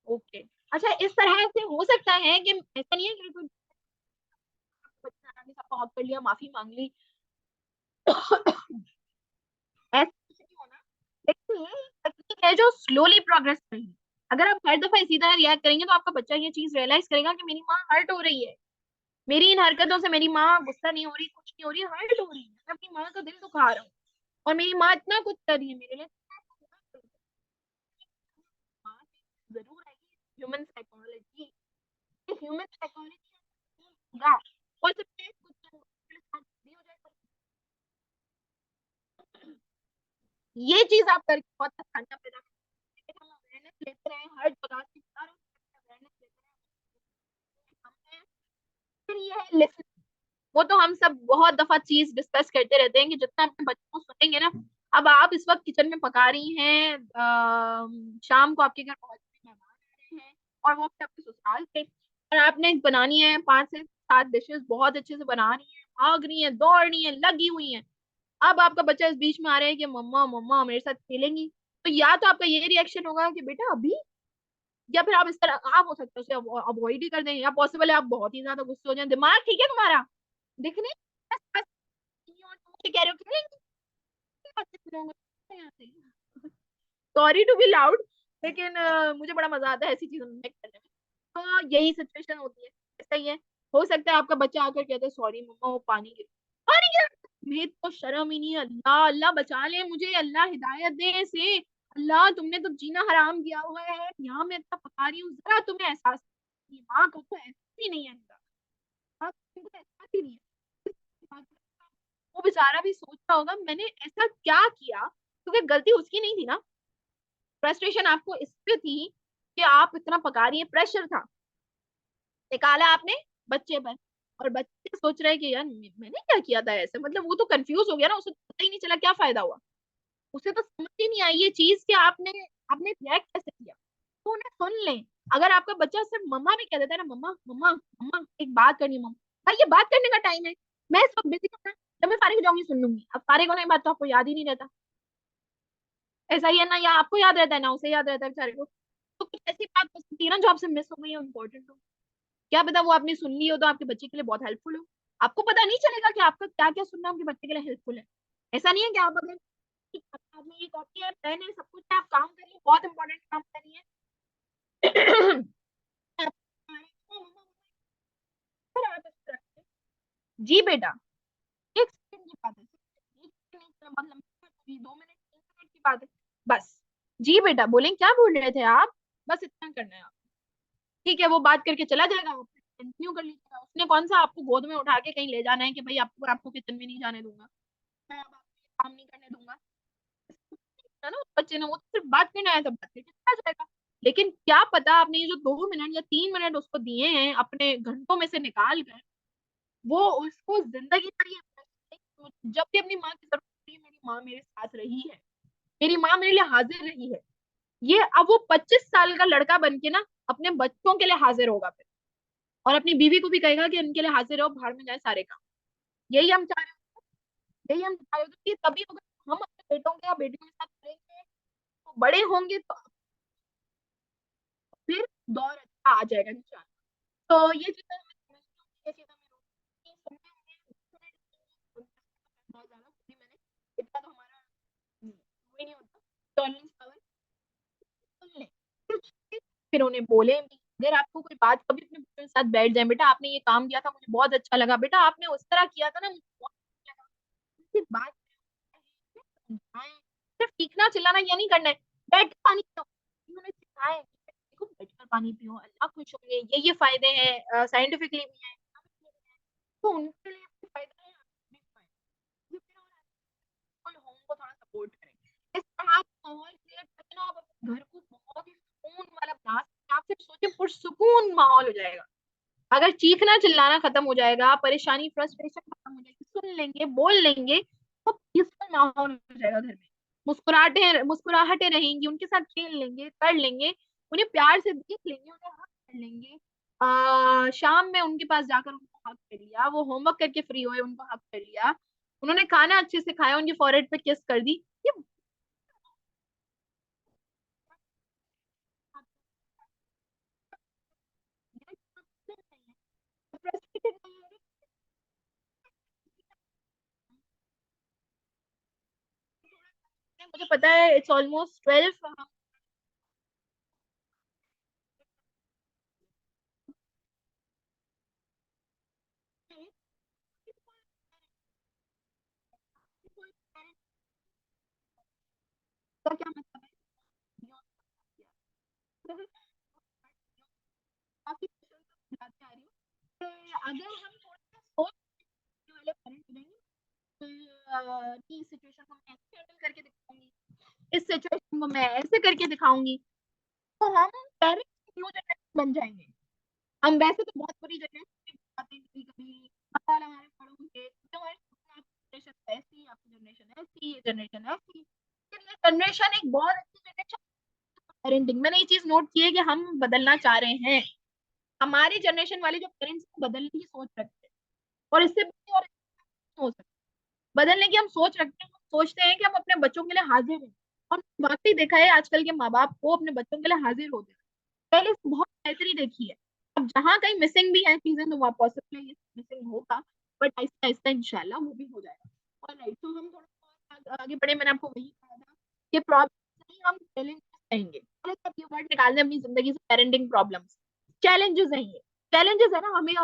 ओके। अच्छा, इस तरह से हो सकता है कि ऐसा नहीं है कि कोई बच्चा ने सबका हक कर लिया, माफी मांग ली, ऐसा कुछ नहीं होना। लेकिन ये तकनीक है जो स्लोली प्रोग्रेस कर रही है। अगर आप हर दफा इसी तरह रिएक्ट करेंगे तो आपका बच्चा ये चीज रियलाइज करेगा कि मेरी माँ हर्ट हो रही है, मेरी इन हरकतों से मेरी माँ गुस्सा नहीं हो रही, कुछ नहीं हो रही, हर्ट हो रही है, मैं अपनी माँ का दिल दुखा रहा हूँ, और मेरी माँ इतना कुछ कर रही है मेरे लिए। माँ से जरूर आएगी ह्यूमन साइकोलॉजी, ह्यूमन साइकोलॉजी और सबसे कुछ भी हो जाएगा। ये चीज आप करके बहुत आसानियां पैदा करते हैं। हम अवेयरनेस लेते रहे हर जगह से, हर अवेयरनेस लेते रहे। फिर ये है लिसन, वो तो हम सब बहुत दफा चीज डिस्कस करते रहते हैं कि जितना अपने बच्चों को सुनेंगे ना। अब आप इस वक्त किचन में पका रही हैं, शाम को आपके घर बहुत से मेहमान आ रहे हैं, और वो भी आपके ससुराल से, और आपने बनानी है 5 से 7 डिशेस, बहुत अच्छे से बना रही है, भाग रही है, दौड़ रही है, लगी हुई है। अब आपका बच्चा इस बीच में आ रहा है कि मम्मा मम्मा मेरे साथ खेलेंगी, तो या तो आपका ये रिएक्शन होगा कि बेटा अभी, या फिर आप इस तरह, आप हो सकता है उसे अवॉइड ही कर दें, या पॉसिबल है आप बहुत ही ज्यादा गुस्से हो जाए, दिमाग ठीक है तुम्हारा, दिखने कह रहे हो सॉरी टू बी लाउड, लेकिन मुझे बड़ा मजा आता है ऐसी चीजों में करने में। तो यही सिचुएशन होती है, ऐसा ही है। हो सकता है आपका बच्चा आकर कहता है सॉरी मम्मा वो पानी गिर, पानी गिर, तुम्हें तो शर्म ही नहीं है, अल्लाह अल्लाह बचा ले मुझे, अल्लाह हिदायत दे इसे, अल्लाह तुमने तो जीना हराम किया हुआ है, यहाँ मैं इतना पका रही हूँ, जरा तुम्हें एहसास नहीं। माँ को तो एहसास ही नहीं है इनका, माँ को तो एहसास ही नहीं है। वो बेचारा भी सोच रहा होगा मैंने ऐसा क्या किया, क्योंकि गलती उसकी नहीं थी ना, फ्रस्ट्रेशन आपको इस पे थी कि आप इतना पका रही है, प्रेशर था, निकाला आपने बच्चे पर, और बच्चे सोच रहे हैं कि यार मैंने क्या किया था ऐसे, मतलब वो तो कंफ्यूज हो गया ना, उसे तो पता ही नहीं चला क्या फायदा हुआ, उसे तो समझ ही नहीं आई ये चीज कि आपने आपने रिएक्ट कैसे किया। तो उन्हें सुन लें। अगर आपका बच्चा सिर्फ मम्मा भी कह देता है ना, मम्मा मम्मा मम्मा एक बात करनी है मम्मा, भाई ये बात करने का टाइम है, मैं इस वक्त बिजी हूँ, जब मैं फारिग हो जाऊंगी सुन लूंगी, अब फारिग होने के बाद तो आपको याद ही नहीं रहता, ऐसा ही है ना, या आपको याद रहता है ना उसे याद रहता है बेचारे को। तो कुछ ऐसी बात हो सकती है ना जो आपसे मिस हो गई है, इंपॉर्टेंट हो, क्या पता वो आपने सुन ली हो तो आपके बच्चे के लिए बहुत हेल्पफुल हो, आपको पता नहीं चलेगा कि आपका क्या क्या सुनना आपके बच्चे के लिए हेल्पफुल है। ऐसा नहीं है कि आप अगर हाथ में ये कॉपी है पेन है सब कुछ है, आप काम करिए, बहुत इंपॉर्टेंट काम करिए, जी बेटा, एक सेकंड की बात है, एक सेकंड नहीं, मतलब 2 मिनट 3 मिनट की बात है, बस। जी बेटा बोलें, क्या बोल रहे थे आप, बस इतना करना है आप, ठीक है, वो बात करके चला जाएगा, वो कंटिन्यू कर लीजिएगा, उसने कौन सा आपको गोद में उठा के कहीं ले जाना है कि भाई आपको आपको किचन में नहीं जाने दूंगा, मैं अब आपको काम नहीं करने दूंगा, है ना, उस बच्चे ने वो तो सिर्फ बात करने आया था, बात करके चला जाएगा। लेकिन क्या पता आपने ये जो 2 मिनट या 3 मिनट उसको दिए हैं अपने घंटों में से निकाल कर, वो उसको जिंदगी भर ये जब भी अपनी माँ की जरूरत पड़ी मेरी माँ मेरे साथ रही है, मेरी माँ मेरे लिए हाजिर रही है, ये अब वो 25 साल का लड़का बन के ना अपने बच्चों के लिए हाजिर होगा फिर, और अपनी बीवी को भी कहेगा कि उनके लिए हाजिर रहो, बाहर में जाए सारे काम। यही हम चाह रहे हैं, यही हम चाह रहे हैं, कि तभी अगर हम अपने बेटों के या बेटियों के साथ करेंगे तो बड़े होंगे तो फिर दौर अच्छा आ जाएगा इंशाल्लाह। तो ये चीजें हमें समझनी होगी, ये चीजें हमें रोकनी होगी, बहुत ज्यादा क्योंकि मैंने इतना तो हमारा वो ही नहीं होता टॉलरेंस पावर, सुन ले फिर उन्हें बोले भी। अगर आपको कोई बात, कभी अपने बच्चों के साथ बैठ जाए, बेटा आपने ये काम किया था मुझे बहुत अच्छा लगा, बेटा आपने उस तरह किया था ना मुझे बहुत अच्छा लगा, उनसे बात समझाएं, सिर्फ सीखना चिल्लाना ये नहीं करना है, बैठ कर पानी पियो, उन्होंने सिखाया देखो बैठ कर पानी पियो अल्लाह खुश होंगे, ये फायदे हैं, साइंटिफिकली भी है, तो उनके लिए भी फायदा है, आपके लिए भी फायदा है। होम को थोड़ा सपोर्ट करें, इस तरह आप माहौल क्रिएट करके ना आप अपने घर को बहुत ही सुकून वाला बना सकते हैं, आप सिर्फ सोचिए पुरसुकून माहौल हो जाएगा, अगर चीखना चिल्लाना खत्म हो जाएगा, परेशानी फ्रस्ट्रेशन खत्म हो जाएगी, सुन लेंगे बोल लेंगे, तो पीसफुल माहौल हो जाएगा घर में, मुस्कुराहटें मुस्कुराहटें रहेंगी, उनके साथ खेल लेंगे कर लेंगे, उन्हें प्यार से देख लेंगे, उन्हें हक कर लेंगे, शाम में उनके पास जाकर उनको हक कर लिया, वो होमवर्क करके फ्री हुए उनको हक कर लिया, उन्होंने खाना अच्छे से खाया, उनकी फॉरहेड पे किस कर दी। ये मुझे पता है इट्स ऑलमोस्ट 12। क्या मतलब है, काफी समझाते आ रही हूँ कि अगर हम थोड़ा सा सोचने वाले पेरेंट्स बनेंगे, कि इस सिचुएशन को मैं ऐसे हैंडल करके दिखाऊंगी, इस सिचुएशन को मैं ऐसे करके दिखाऊंगी, तो हम पेरेंट्स न्यू जनरेशन बन जाएंगे। हम वैसे तो बहुत बुरी जनरेशन आते हैं, कभी कभी सवाल हमारे बड़ों के जो हमारे जनरेशन ऐसी, आपकी जनरेशन ऐसी, ये जनरेशन ऐसी, फिर ये जनरेशन एक बहुत अच्छी जनरेशन पेरेंटिंग। मैंने ये चीज नोट की है कि हम बदलना चाह रहे हैं, हमारे जनरेशन वाले जो पेरेंट्स बदलने की सोच रखते हैं, और इससे बड़ी और अच्छी हो सकती है। बदलने की हम सोच रखते हैं, हम सोचते हैं कि हम अपने बच्चों के लिए हाजिर हैं, और वाकई देखा है आजकल के माँ बाप को अपने बच्चों के लिए हाजिर होते हैं। पहले से बहुत बेहतरी देखी है। अब जहाँ कहीं मिसिंग भी है चीजें तो वहाँ पॉसिबल है ये मिसिंग होगा, बट आहिस्ता आहिस्ता इंशाल्लाह वो भी हो जाएगा। और राइट, तो हम थोड़ा आगे बढ़े, मैंने आपको वही कहा था कि प्रॉब्लम नहीं, हम चैलेंज कहेंगे, अब ये वर्ड निकाल दें अपनी जिंदगी से, पेरेंटिंग प्रॉब्लम्स, चैलेंजेस हैं ये, चैलेंजेस है ना हमें।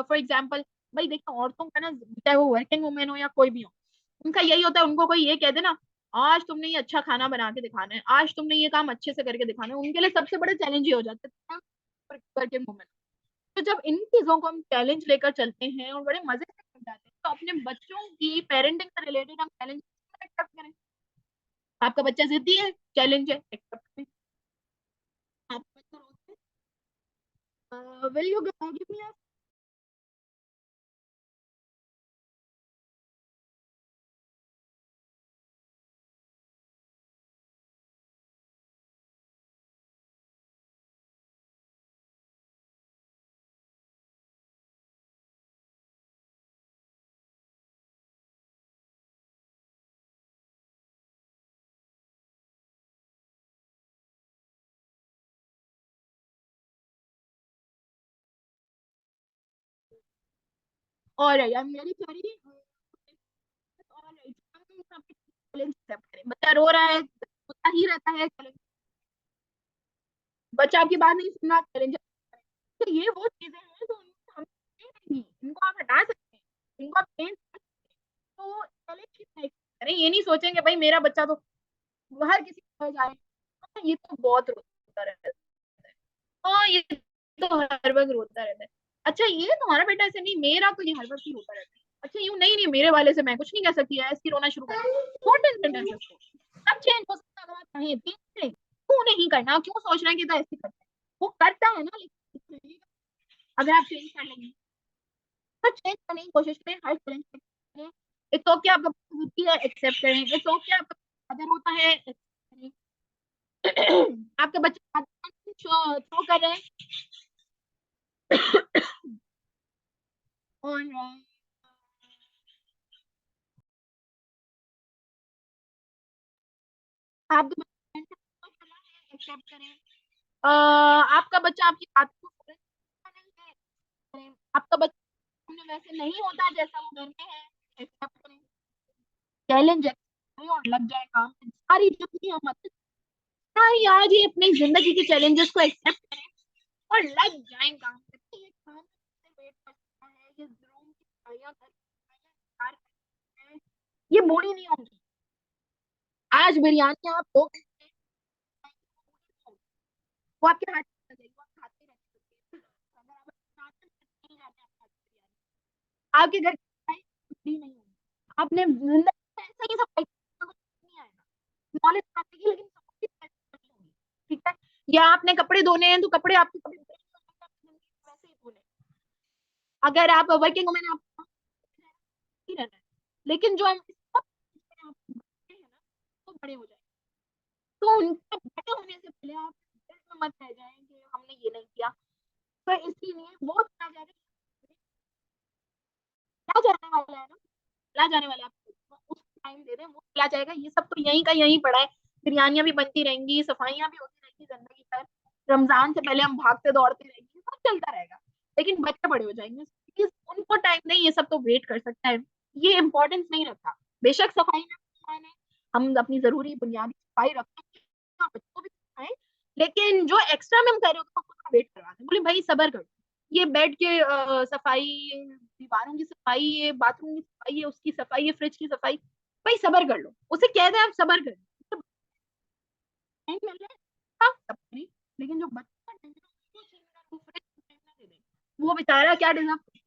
फॉर एग्जाम्पल, भाई देखो औरतों का ना, चाहे वो वर्किंग वुमेन हो या कोई भी हो, उनका यही होता है, उनको कोई ये कह दे ना, आज तुमने ये अच्छा खाना बना के दिखाना है, आज तुमने ये काम अच्छे से करके दिखाना है, उनके लिए सबसे बड़ा चैलेंज ये हो जाता है वर्किंग वुमेन। तो जब इन चीजों को हम चैलेंज लेकर चलते हैं और बड़े मजे से कर जाते हैं, तो अपने बच्चों की पेरेंटिंग से रिलेटेड हम चैलेंज एक्सेप्ट करें। आपका बच्चा जिद्दी है, चैलेंज है, एक्सेप्ट करें। आपका बच्चा रोता है, विल यू गिव मी। और आई एम वेरी सॉरी। बच्चा रो रहा है, रोता ही रहता है, चैलेंज। बच्चा आपकी बात नहीं सुन रहा, चैलेंज। तो ये वो चीजें हैं जो हम नहीं, इनको आप हटा सकते हैं, इनको आप चेंज कर सकते हैं। तो चैलेंज करें, ये नहीं सोचेंगे भाई मेरा बच्चा तो हर किसी को जाए, ये तो बहुत रोता रहता है, हाँ ये तो हर वक्त रोता रहता है। अच्छा ये तुम्हारा बेटा ऐसे नहीं, मेरा तो ये हर वक्त ही रोता रहता है। अच्छा यूं नहीं नहीं, मेरे वाले से मैं कुछ नहीं कह सकती है, ऐसी रोना शुरू कर व्हाट इज द उसको। सब चेंज हो सकता है, अगर आप चाहें क्यों नहीं करना, क्यों सोच रहे हैं कि तो ऐसे करता है, वो करता है ना, लेकिन अगर आप चेंज कर लेंगे, तो चेंज करने की कोशिश करें, हर चेंज करें। इट्स ओके आपका बुद्धि है, एक्सेप्ट करें, इट्स ओके आपका अदर होता है, accept करें। आपके बच्चे शो कर रहे हैं, और आप एक्सेप्ट करें। आपका बच्चा आपकी बात को नहीं है, आपका बच्चा वैसे नहीं होता जैसा वो घर में है, एक्सेप्ट करें। चैलेंज और लग जाए काम, सारी जो मत सारी आज ही अपनी जिंदगी के चैलेंजेस को एक्सेप्ट करें और लग जाए काम पे। ये काम से वेट करता है, ये जरूर की दवाइयां कर रहे हैं, ये बूढ़ी नहीं होंगी। आज बिरयानी आप दो घंटे, वो आपके हाथ में आ जाएगी, वो आप खाते रहते हैं। अगर आप खाते नहीं जाते, आप खाते बिरयानी, आपके घर की सफाई पूरी नहीं होगी। आपने जिंदगी में ऐसा ही सफाई करना, कुछ नहीं आएगा, नॉलेज आएगी लेकिन सफाई नहीं होगी। ठीक है, या आपने कपड़े धोने हैं तो कपड़े आपके कपड़े वैसे ही धोने। अगर आप वर्किंग वुमेन, आप ही रहना है, लेकिन जो हम सब हैं ना, तो बड़े हो जाए, तो उनके बड़े होने से पहले आप दिल में मत रह जाए कि हमने ये नहीं किया। तो इसीलिए वो चला जाए, वाला है ना, चला जाने वाला है, उसको टाइम दे दें, वो चला जाएगा। ये सब तो यहीं का यहीं पड़ा है, बिरयानियां भी बनती रहेंगी, सफाइयां भी होती रहेंगी जिंदगी भर, रमजान से पहले हम भागते दौड़ते रहेंगे, सब चलता रहेगा। लेकिन बच्चे बड़े हो जाएंगे, प्लीज उनको टाइम दें, ये सब तो वेट कर सकता है, ये इंपॉर्टेंस नहीं रखता। बेशक सफाई में ध्यान है, हम अपनी जरूरी बुनियादी सफाई रखें और बच्चों को भी सिखाएं, लेकिन जो एक्स्ट्रा में हम कर रहे हो तो वेट करवा दें, बोले भाई सबर करो, ये बेड के सफाई, दीवारों की सफाई, ये बाथरूम की सफाई, है उसकी सफाई, है फ्रिज की सफाई, भाई सबर कर लो, उसे कह दे आप सबर कर लो, टाइम मिल रहा है हाँ, तब करिए। लेकिन जो बच्चा का टाइम है, वो छीन रहा है, वो फ्रिज का टाइम ना दे दे, वो बेचारा क्या डिजर्व करता है,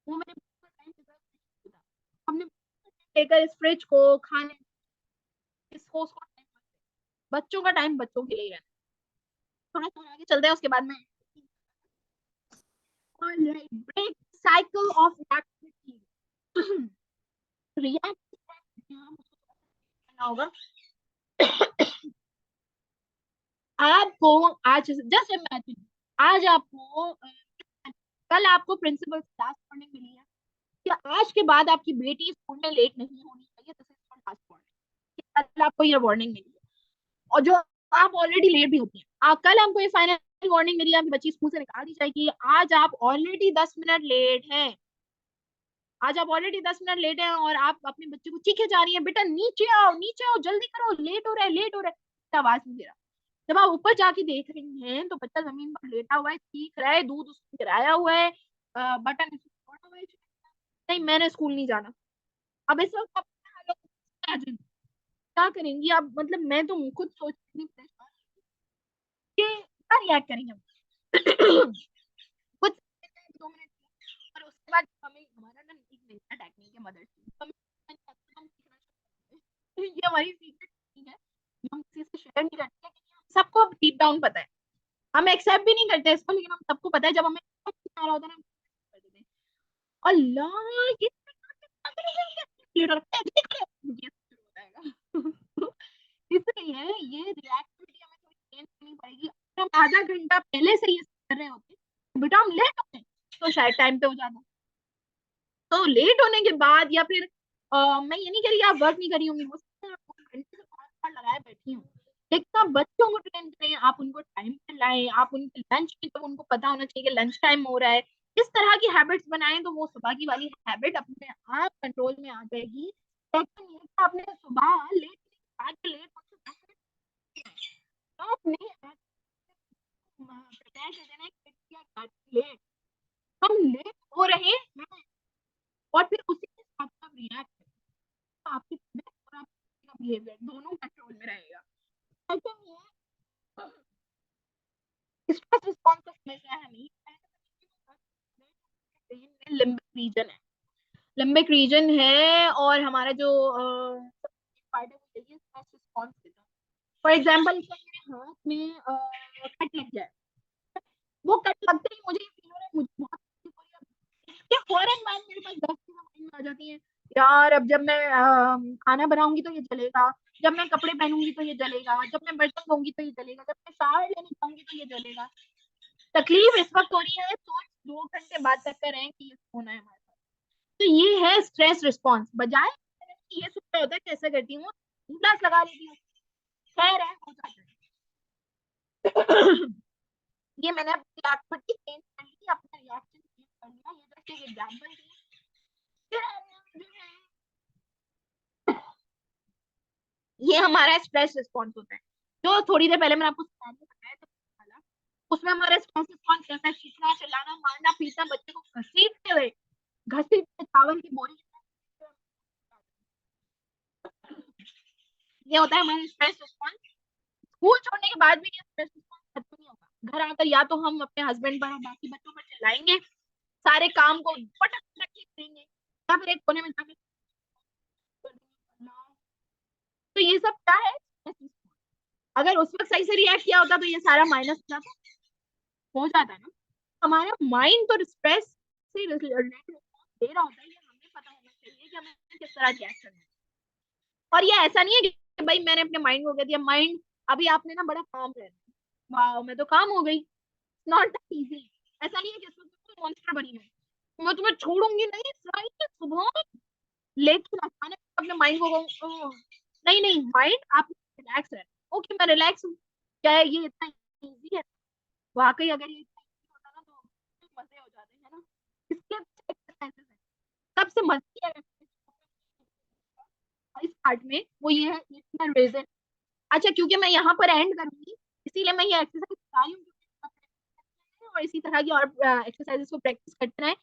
वो मेरे बच्चे का टाइम डिजर्व नहीं करता। हमने लेकर इस फ्रिज को खाने, इसको उसको टाइम, बच्चों का टाइम बच्चों के लिए ही रहना। थोड़ा सा आगे चलते हैं, उसके बाद में break cycle of reactivity. React करना होगा आपको। आज जस्ट इमेजिन, आज आपको कल आपको प्रिंसिपल से क्लास पढ़ने मिली है कि आज के बाद आपकी बेटी स्कूल में लेट नहीं होनी चाहिए, this is not last warning, कल आपको ये वार्निंग मिली है, और जो आप ऑलरेडी लेट भी होती हैं, कल हमको ये फाइनल वार्निंग मिली है, आपकी बच्ची स्कूल से निकाल दी जाएगी, आज आप ऑलरेडी 10 मिनट लेट हैं, आज आप ऑलरेडी 10 मिनट लेट हैं, और आप अपने बच्चे को चीखे जा रही हैं, बेटा नीचे आओ जल्दी करो, लेट हो रहा है लेट हो रहा है, आवाज नहीं दे रहा। जब आप ऊपर जाके देख रही हैं तो बच्चा जमीन पर लेटा हुआ है, चीख रहा है, दूध उसको गिराया हुआ है, बटन इसको छोड़ा हुआ है, नहीं मैंने स्कूल नहीं जाना। अब इस वक्त आप imagine, क्या करेंगी आप, मतलब मैं तो खुद सोच रही परेशान कि क्या रिएक्ट करेंगे हम। कुछ 2 मिनट, और उसके बाद हमें हमारा ना एक नया टेक्निक है मदर से, ये हमारी सीक्रेट टेक्निक है, हम किसी से शेयर नहीं करते, सबको डीप डाउन पता है, हम एक्सेप्ट भी नहीं करते इसको, लेकिन हम सबको पता है, जब हमें आ रहा होता है ना, कर देते हैं अल्लाह ये इसलिए ये रिएक्टिविटी हमें थोड़ी चेंज करनी पड़ेगी। अगर हम आधा घंटा पहले से ये कर रहे होते तो बेटा हम लेट होते तो शायद टाइम पे हो जाता। तो लेट होने के बाद, या फिर मैं ये नहीं कह रही आप वर्क नहीं करी होंगी, हो सकता है आप घंटे से 5 बार लगाए बैठी हूँ, लेकिन आप बच्चों को ट्रेन करें, आप उनको टाइम पे लाएं, आप उनके लंच में, तो उनको पता होना चाहिए कि लंच टाइम हो रहा है, इस तरह की हैबिट्स बनाएं, तो वो सुबह की वाली हैबिट अपने आप कंट्रोल में आ जाएगी। लेकिन ये कि आपने सुबह लेट, आज लेट आपने प्रिपेयर कर देना है लेट, हम लेट हो रहे हैं, और फिर उसी के साथ आप रिएक्ट करें, तो आपकी तबीयत और आपका बिहेवियर दोनों कंट्रोल में रहेगा। सेकंड ये स्ट्रेस रिस्पॉन्स को समझना है हमें, लिम्बिक रीजन है, लिम्बिक रीजन है, और हमारा जो पार्ट है वो यही स्ट्रेस रिस्पॉन्स देता है। फॉर एग्जांपल मेरे हाथ में कट लग जाए, वो कट लगते ही मुझे ये फील हो रहा है मुझे बहुत तकलीफ हो रही है, इसके फौरन बाद मेरे पास 10 चीजें माइंड में आ जाती हैं, यार अब जब मैं खाना बनाऊंगी तो ये जलेगा, जब मैं कपड़े पहनूंगी तो ये जलेगा, जब मैं बर्तन धोऊंगी तो ये जलेगा, जब मैं शावर लेने जाऊंगी तो ये जलेगा। तकलीफ इस वक्त हो रही है, सोच 2 घंटे बाद तक कर रहे हैं कि ये होना है हमारे साथ। तो ये है स्ट्रेस रिस्पॉन्स, बजाय ये सोचा होता है कैसे करती हूँ, ग्लास लगा लेती हूँ, खैर है हो जाता है। ये मैंने अपनी एक्टिविटी चेंज कर ली, अपना रिएक्शन चेंज कर लिया, ये जैसे एक एग्जांपल दिया। फिर जो है ये हमारा स्ट्रेस रिस्पॉन्स होता है, जो थोड़ी देर पहले मैंने आपको बताया तो वाला, उसमें हमारा स्ट्रेस रिस्पॉन्स कैसा है, चीखना चिल्लाना मारना पीटना, बच्चे को घसीटते हुए, घसीटते चावल की बोरी, ये होता है हमारा स्ट्रेस रिस्पॉन्स। स्कूल छोड़ने के बाद भी ये स्ट्रेस रिस्पॉन्स खत्म नहीं होगा, घर आकर या तो हम अपने हस्बैंड पर और बाकी बच्चों पर चिल्लाएंगे, सारे काम को फटक फटक के करेंगे, या फिर एक कोने में जाके, तो ये सब क्या है, अगर उस वक्त सही से रिएक्ट किया होता तो ये सारा माइनस हो जाता है ना। हमारा माइंड तो स्ट्रेस से रिलेटेड दे रहा होता है, ये हमें पता होना चाहिए कि हमें किस तरह रिएक्ट करना है। और ये ऐसा नहीं है कि भाई मैंने अपने माइंड को कह दिया माइंड अभी आपने ना बड़ा काम करना, वाह मैं तो काम हो गई, नॉट दैट इजी। ऐसा नहीं है कि इसमें मॉन्स्टर बनी है, मैं तुम्हें छोड़ूंगी नहीं फ्राइडे सुबह, लेकिन अचानक अपने माइंड को कहूँ, नहीं नहीं माइंड आप रिलैक्स रहना। ओके मैं रिलैक्स हूँ, क्या है ये इतना इजी है? वाकई अगर ये इतना easy होता ना तो मजे हो जाते हैं ना। इसके एक्सरसाइजेस है, सबसे मजे है इस पार्ट में वो ये है लिसनर रीजन। अच्छा क्योंकि मैं यहाँ पर एंड करूंगी, इसीलिए मैं ये एक्सरसाइज बता रही हूँ, और इसी तरह की और एक्सरसाइजेस को प्रैक्टिस करते रहें।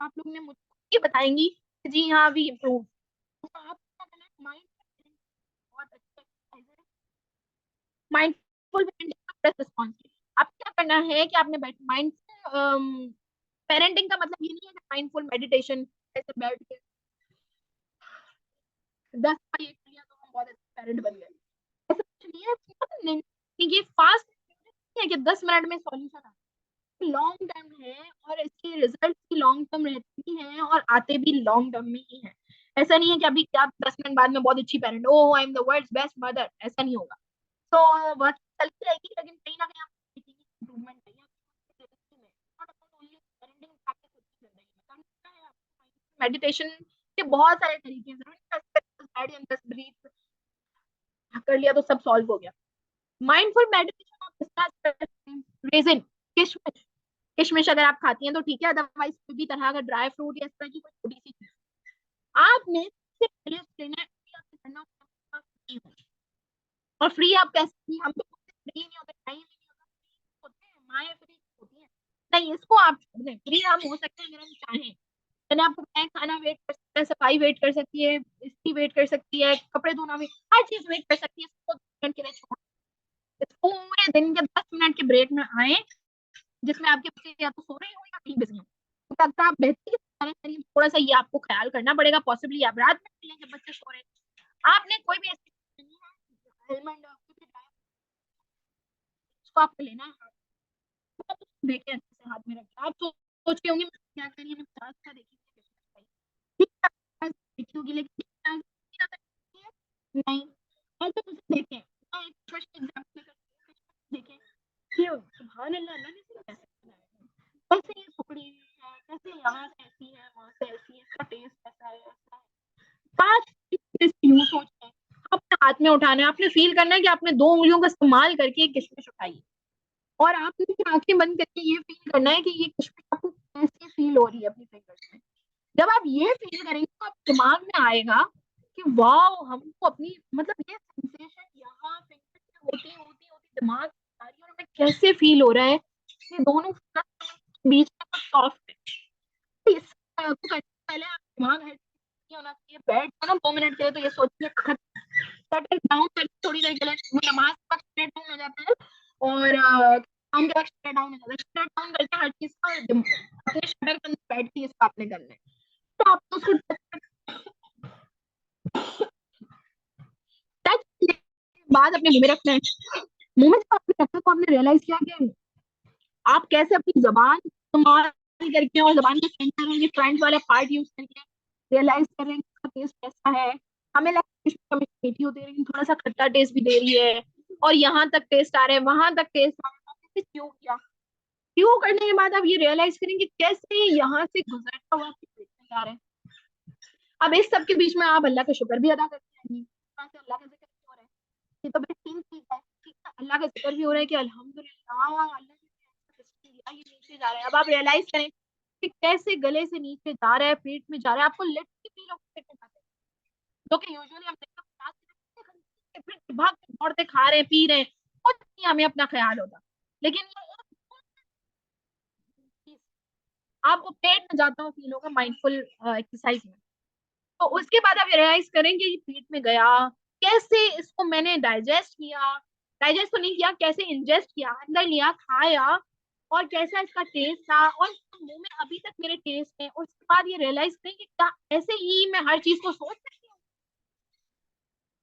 आप लोग ने मुझे ये बताएंगी कि जी हाँ वी इम्प्रूव। तो आप क्या करना है, माइंड बहुत अच्छा एक्सरसाइज है, माइंडफुल रिस्पॉन्स। आप क्या करना है कि आपने माइंड पेरेंटिंग का मतलब ये नहीं है कि माइंडफुल मेडिटेशन ऐसे बैठ के 10 बार ये किया तो हम बहुत अच्छे पेरेंट बन गए, ऐसा कुछ नहीं है। नहीं, ये फास्ट नहीं है कि 10 मिनट में सॉल्यूशन आता है, लॉन्ग टर्म है और इसके रिजल्ट भी लॉन्ग टर्म रहते हैं और आते भी लॉन्ग टर्म में ही है। ऐसा नहीं है कि अभी क्या 10 मिनट बाद में बहुत अच्छी parent, oh I am the world's best mother, ऐसा नहीं होगा। तो वर्क चलती रहेगी लेकिन कहीं ना कहीं आपको दिखेगी इम्प्रूवमेंट है। मेडिटेशन के बहुत सारे तरीके हैं, जरूरी नहीं 10 ब्रीथ कर लिया तो सब सॉल्व हो गया। माइंडफुल मेडिटेशन आप स्टार्ट कर सकते हैं। रेजिन, किशमिश, किशमिश अगर आप खाती हैं तो ठीक है, अदरवाइज कोई भी तरह का ड्राई फ्रूट या इस तरह की कोई छोटी सी चीज आपने सिर्फ टेस्ट लेना है, आपको करना होगा। और फ्री आप कैसे, हम तो फ्री नहीं होते, टाइम नहीं होते हैं, माए फ्री होती है। नहीं इसको आप छोड़ दें, फ्री हम हो सकते हैं अगर हम चाहें। मैंने आपको बताया खाना वेट कर सकता है, सफाई वेट कर सकती है, इस्त्री वेट कर सकती है, कपड़े धोना भी, हर चीज वेट कर सकती है। इसको 10 मिनट के लिए छोड़, पूरे दिन के 10 मिनट के ब्रेक में आए जिसमें आपके बच्चे या तो सो रहे हो या कहीं बिजी हो, तो तब तक आप बेहतरीन खाना करिए। थोड़ा सा ये आपको ख्याल करना पड़ेगा, पॉसिबली आप रात में मिलें जब बच्चे सो रहे हैं। आपने कोई भी ऐसी नहीं है हेलमेट उसको आपको लेना है, आप देखें अच्छे से हाथ में रखें। आप सोच रहे होंगे मैं क्या करिए, मैं 50 का देखी होगी लेकिन नहीं। और तो कुछ देखें, मैं एक छोटे से एग्जांपल देखें कि सुभान अल्लाह, अल्लाह ने इसे कैसे बनाया है, कैसे ये टुकड़ी है, कैसे यहाँ से ऐसी है वहां से ऐसी है, इसका टेस्ट कैसा है ऐसा है। पांच यूं सोचना है, अपने हाथ में उठाना है, आपने फील करना है कि आपने 2 उंगलियों का इस्तेमाल करके एक किशमिश उठाई और आपने आंखें बंद करके ये फील करना है कि ये किशमिश आपको कैसी फील हो रही है अपनी फिंगर्स में। जब आप ये फील करेंगे तो आप दिमाग में आएगा कि वाह हमको अपनी मतलब ये सेंसेशन यहाँ फिंगर्स में होती होती होती दिमाग में आ रही है और हमें कैसे फील हो रहा है ये दोनों fingers के बीच में कुछ सॉफ्ट है। इस को करने से पहले आप दिमाग हेड होना चाहिए, बैठ जाना 2 मिनट के लिए तो ये सोचिए शटर डाउन करके थोड़ी देर के लिए, वो नमाज का शटर डाउन हो जाता है और काम के वक्त शटर डाउन हो जाता है, शटर डाउन करके हर चीज का अपने शटर के अंदर बैठ के इसको आपने करना है। तो आप उसको टच बाद अपने मुंह में रखना है। मुंह में जब आपने रखा तो आपने रियलाइज किया कि आप कैसे अपनी जबान इस्तेमाल करके और जबान के सेंटर में ये फ्रंट वाला पार्ट यूज करके रियलाइज कर रहे हैं कि इसका टेस्ट कैसा है। हमें लगता है मीठी होती है लेकिन थोड़ा सा खट्टा टेस्ट भी दे रही है, और यहाँ तक टेस्ट आ रहा है वहां तक टेस्ट आ रहा है, क्यों किया। क्यों करने के बाद आप ये रियलाइज करेंगे कैसे यहाँ से गुजरता हुआ आपके पेट में जा रहा है। अब इस सब के बीच में आप अल्लाह का शुक्र भी अदा करते रहेंगे, अल्लाह का जिक्र भी हो रहा है, ये तो बेहतरीन चीज है। ठीक है, अल्लाह का जिक्र भी हो रहा है कि अल्हम्दुलिल्लाह अल्लाह ने ये नीचे जा रहा है। अब आप रियलाइज करें कि कैसे गले से नीचे जा रहा है, पेट में जा रहा है, आपको लिटरली फील होगा पेट में जाता है। जो कि यूजुअली हम देखते हैं फिर भाग के दौड़ते खा रहे हैं पी रहे हैं, कुछ नहीं हमें अपना ख्याल होता, लेकिन ये आपको पेट में जाता हुआ फील होगा माइंडफुल एक्सरसाइज में। तो उसके बाद आप रियलाइज करेंगे ये पेट में गया, कैसे इसको मैंने डाइजेस्ट किया, डाइजेस्ट तो नहीं किया, कैसे इंजेस्ट किया, अंदर लिया खाया, और कैसा इसका टेस्ट था और मुंह में अभी तक मेरे टेस्ट है। और उसके बाद ये रियलाइज करें कि क्या ऐसे ही मैं हर चीज को सोच सकती हूँ।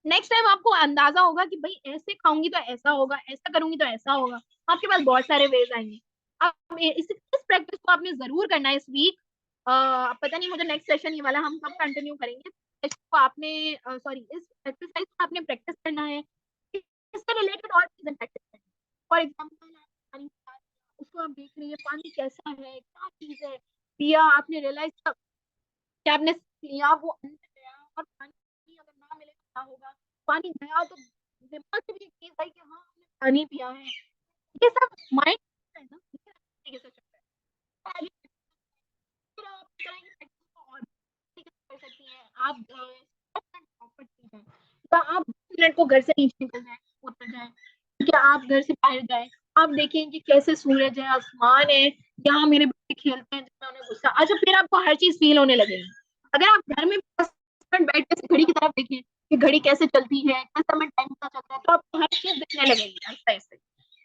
नेक्स्ट टाइम आपको अंदाजा होगा कि भाई ऐसे खाऊंगी तो ऐसा होगा, ऐसा करूंगी तो ऐसा होगा। आपके पास बहुत सारे वेज आएंगे। अब इस प्रैक्टिस को आपने जरूर करना है इस वीक। पता नहीं मुझे नेक्स्ट सेशन ये वाला हम कब कंटिन्यू करेंगे। इसको आपने सॉरी इस एक्सरसाइज को आपने प्रैक्टिस करना है, इससे रिलेटेड और चीजें प्रैक्टिस करनी है। फॉर एग्जाम्पल उसको आप देख रही है ये पानी कैसा है, क्या चीज है, पिया, आपने रियलाइज कि आपने लिया, वो अंदर गया, और पानी अगर ना मिले तो क्या होगा, पानी गया तो दिमाग में भी एक चीज आई कि हाँ हमने पानी पिया है। ये सब माइंड है ना, ये तरीके से चलता है। फिर आप इस तरह की प्रैक्टिस को और भी तरीके से कर सकती हैं। आप प्रॉपर्टी है, तो आप 2 मिनट को घर से नीचे निकल जाए, उतर जाए, क्या आप घर से बाहर जाए, आप देखें कि कैसे सूरज है, आसमान है, यहाँ मेरे बच्चे खेलते हैं जिसमें उन्हें गुस्सा, अच्छा फिर आपको हर चीज फील होने लगेगी। अगर आप घर में 10 मिनट बैठ के घड़ी की तरफ देखें कि घड़ी कैसे चलती है, कैसे हमें टाइम पता चलता है, तो आपको हर चीज दिखने लगेगी आहिस्ता आहिस्ता।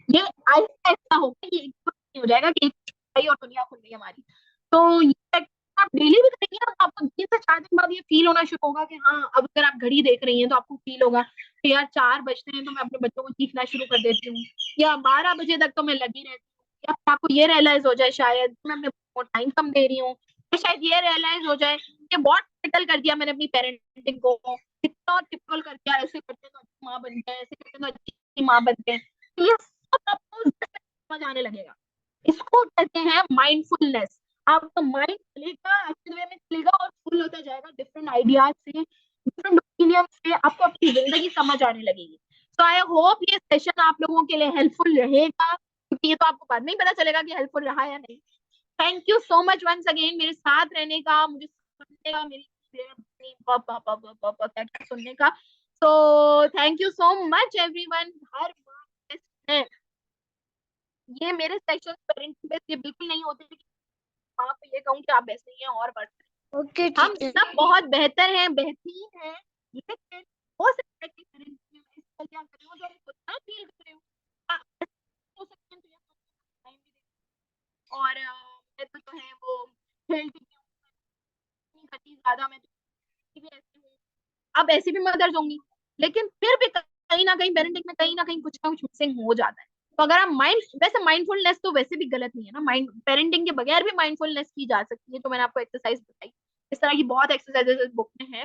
ये आहिस्ता आहिस्ता होगा, ये एकदम नहीं हो जाएगा कि एक आई और दुनिया खुल गई हमारी। तो ये आप डेली भी करेंगे ना, तो आपको 3 से 4 दिन बाद ये फील होना शुरू होगा कि हाँ, अब अगर आप घड़ी देख रही हैं तो आपको फील होगा कि यार 4 बजते हैं तो मैं अपने बच्चों को चीखना शुरू कर देती हूँ, या 12 बजे तक तो मैं लगी रहती हूँ, या फिर आपको ये रियलाइज हो जाए शायद मैं अपने बच्चों को टाइम कम दे रही हूँ, या शायद ये रियलाइज हो जाए कि बहुत सेटल कर दिया मैंने अपनी पेरेंटिंग को, इतना टिपिकल कर दिया, ऐसे करते तो अच्छी माँ बनते हैं, ऐसे करते तो अच्छी माँ बनते हैं। तो ये सब आपको समझ आने लगेगा। इसको कहते हैं माइंडफुलनेस। आपका माइंड चलेगा, अच्छे वे में चलेगा और फुल होता जाएगा डिफरेंट आइडियाज से, डिफरेंट ओपिनियन से, आपको अपनी जिंदगी समझ आने लगेगी। सो आई होप ये सेशन आप लोगों के लिए हेल्पफुल रहेगा, क्योंकि ये तो आपको बाद में ही पता चलेगा कि हेल्पफुल रहा या नहीं। Thank you so much once again मेरे साथ रहने का, मुझे सुनने का, मेरी क्या सुनने का। So thank you so much everyone. हर बार है ये मेरे सेशन पेरेंटिंग बेस्ड ये बिल्कुल नहीं होते कि आपको ये कहूँ कि आप ऐसे ही हैं और बढ़ ओके हम ठीक है। सब बहुत बेहतर हैं, बेहतरीन हैं, लेकिन हो सकता है कि पेरेंट्स में मैं इसका क्या कर रही हूँ जो मैं खुद ना फील कर रही हूँ, हो सकता है तो ये टाइम भी दे, और मैं तो जो है वो खेलती भी हूँ, नहीं करती ज्यादा, मैं तो भी ऐसी हूँ, अब ऐसी भी मदर्स होंगी, लेकिन फिर भी कहीं ना कहीं पेरेंटिंग में कहीं ना कुछ मिसिंग हो जाता है। तो अगर आप माइंड, वैसे माइंडफुलनेस तो वैसे भी गलत नहीं है ना, माइंड पेरेंटिंग के बगैर भी माइंडफुलनेस की जा सकती है, तो मैंने आपको एक्सरसाइज बताई, इस तरह की बहुत एक्सरसाइजेस बुक में है।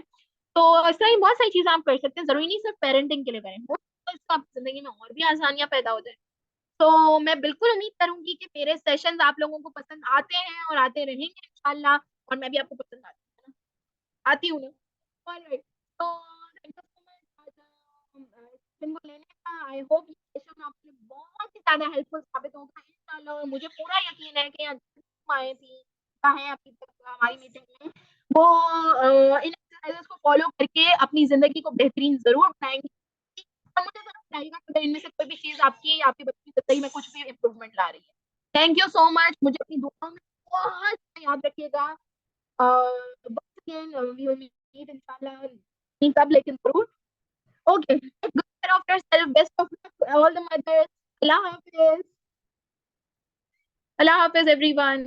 तो इस तरह की बहुत सारी चीजें आप कर सकते हैं, जरूरी नहीं सिर्फ पेरेंटिंग के लिए करें, हो सकता है इससे आपकी जिंदगी में और भी आसानियां पैदा हो जाए। तो मैं बिल्कुल उम्मीद करूंगी कि मेरे सेशंस आप लोगों को पसंद आते हैं और आते रहेंगे इंशाल्लाह, और मैं भी आपको पसंद आती हूँ ना। ऑलराइट, तो thank you so much session को लेने का। आई होप ये सेशन आपके लिए बहुत ही ज्यादा हेल्पफुल साबित होगा इंशाल्लाह, और मुझे पूरा यकीन है कि यहाँ आए थी है अभी तक हमारी मीटिंग में, वो इन एक्सरसाइजेस को फॉलो करके अपनी जिंदगी को बेहतरीन जरूर बनाएंगे। और मुझे जरूर बताइएगा अगर इनमें से कोई भी चीज आपकी आपके बच्चे की जिंदगी में कुछ भी इम्प्रूवमेंट ला रही है। थैंक यू सो मच, मुझे अपनी दुआओं में बहुत याद रखिएगा। once again, we will meet inshallah नहीं कब लेकिन जरूर। Okay, take good care of yourself, best of luck all the mothers. Allah Hafiz. Allah Hafiz everyone.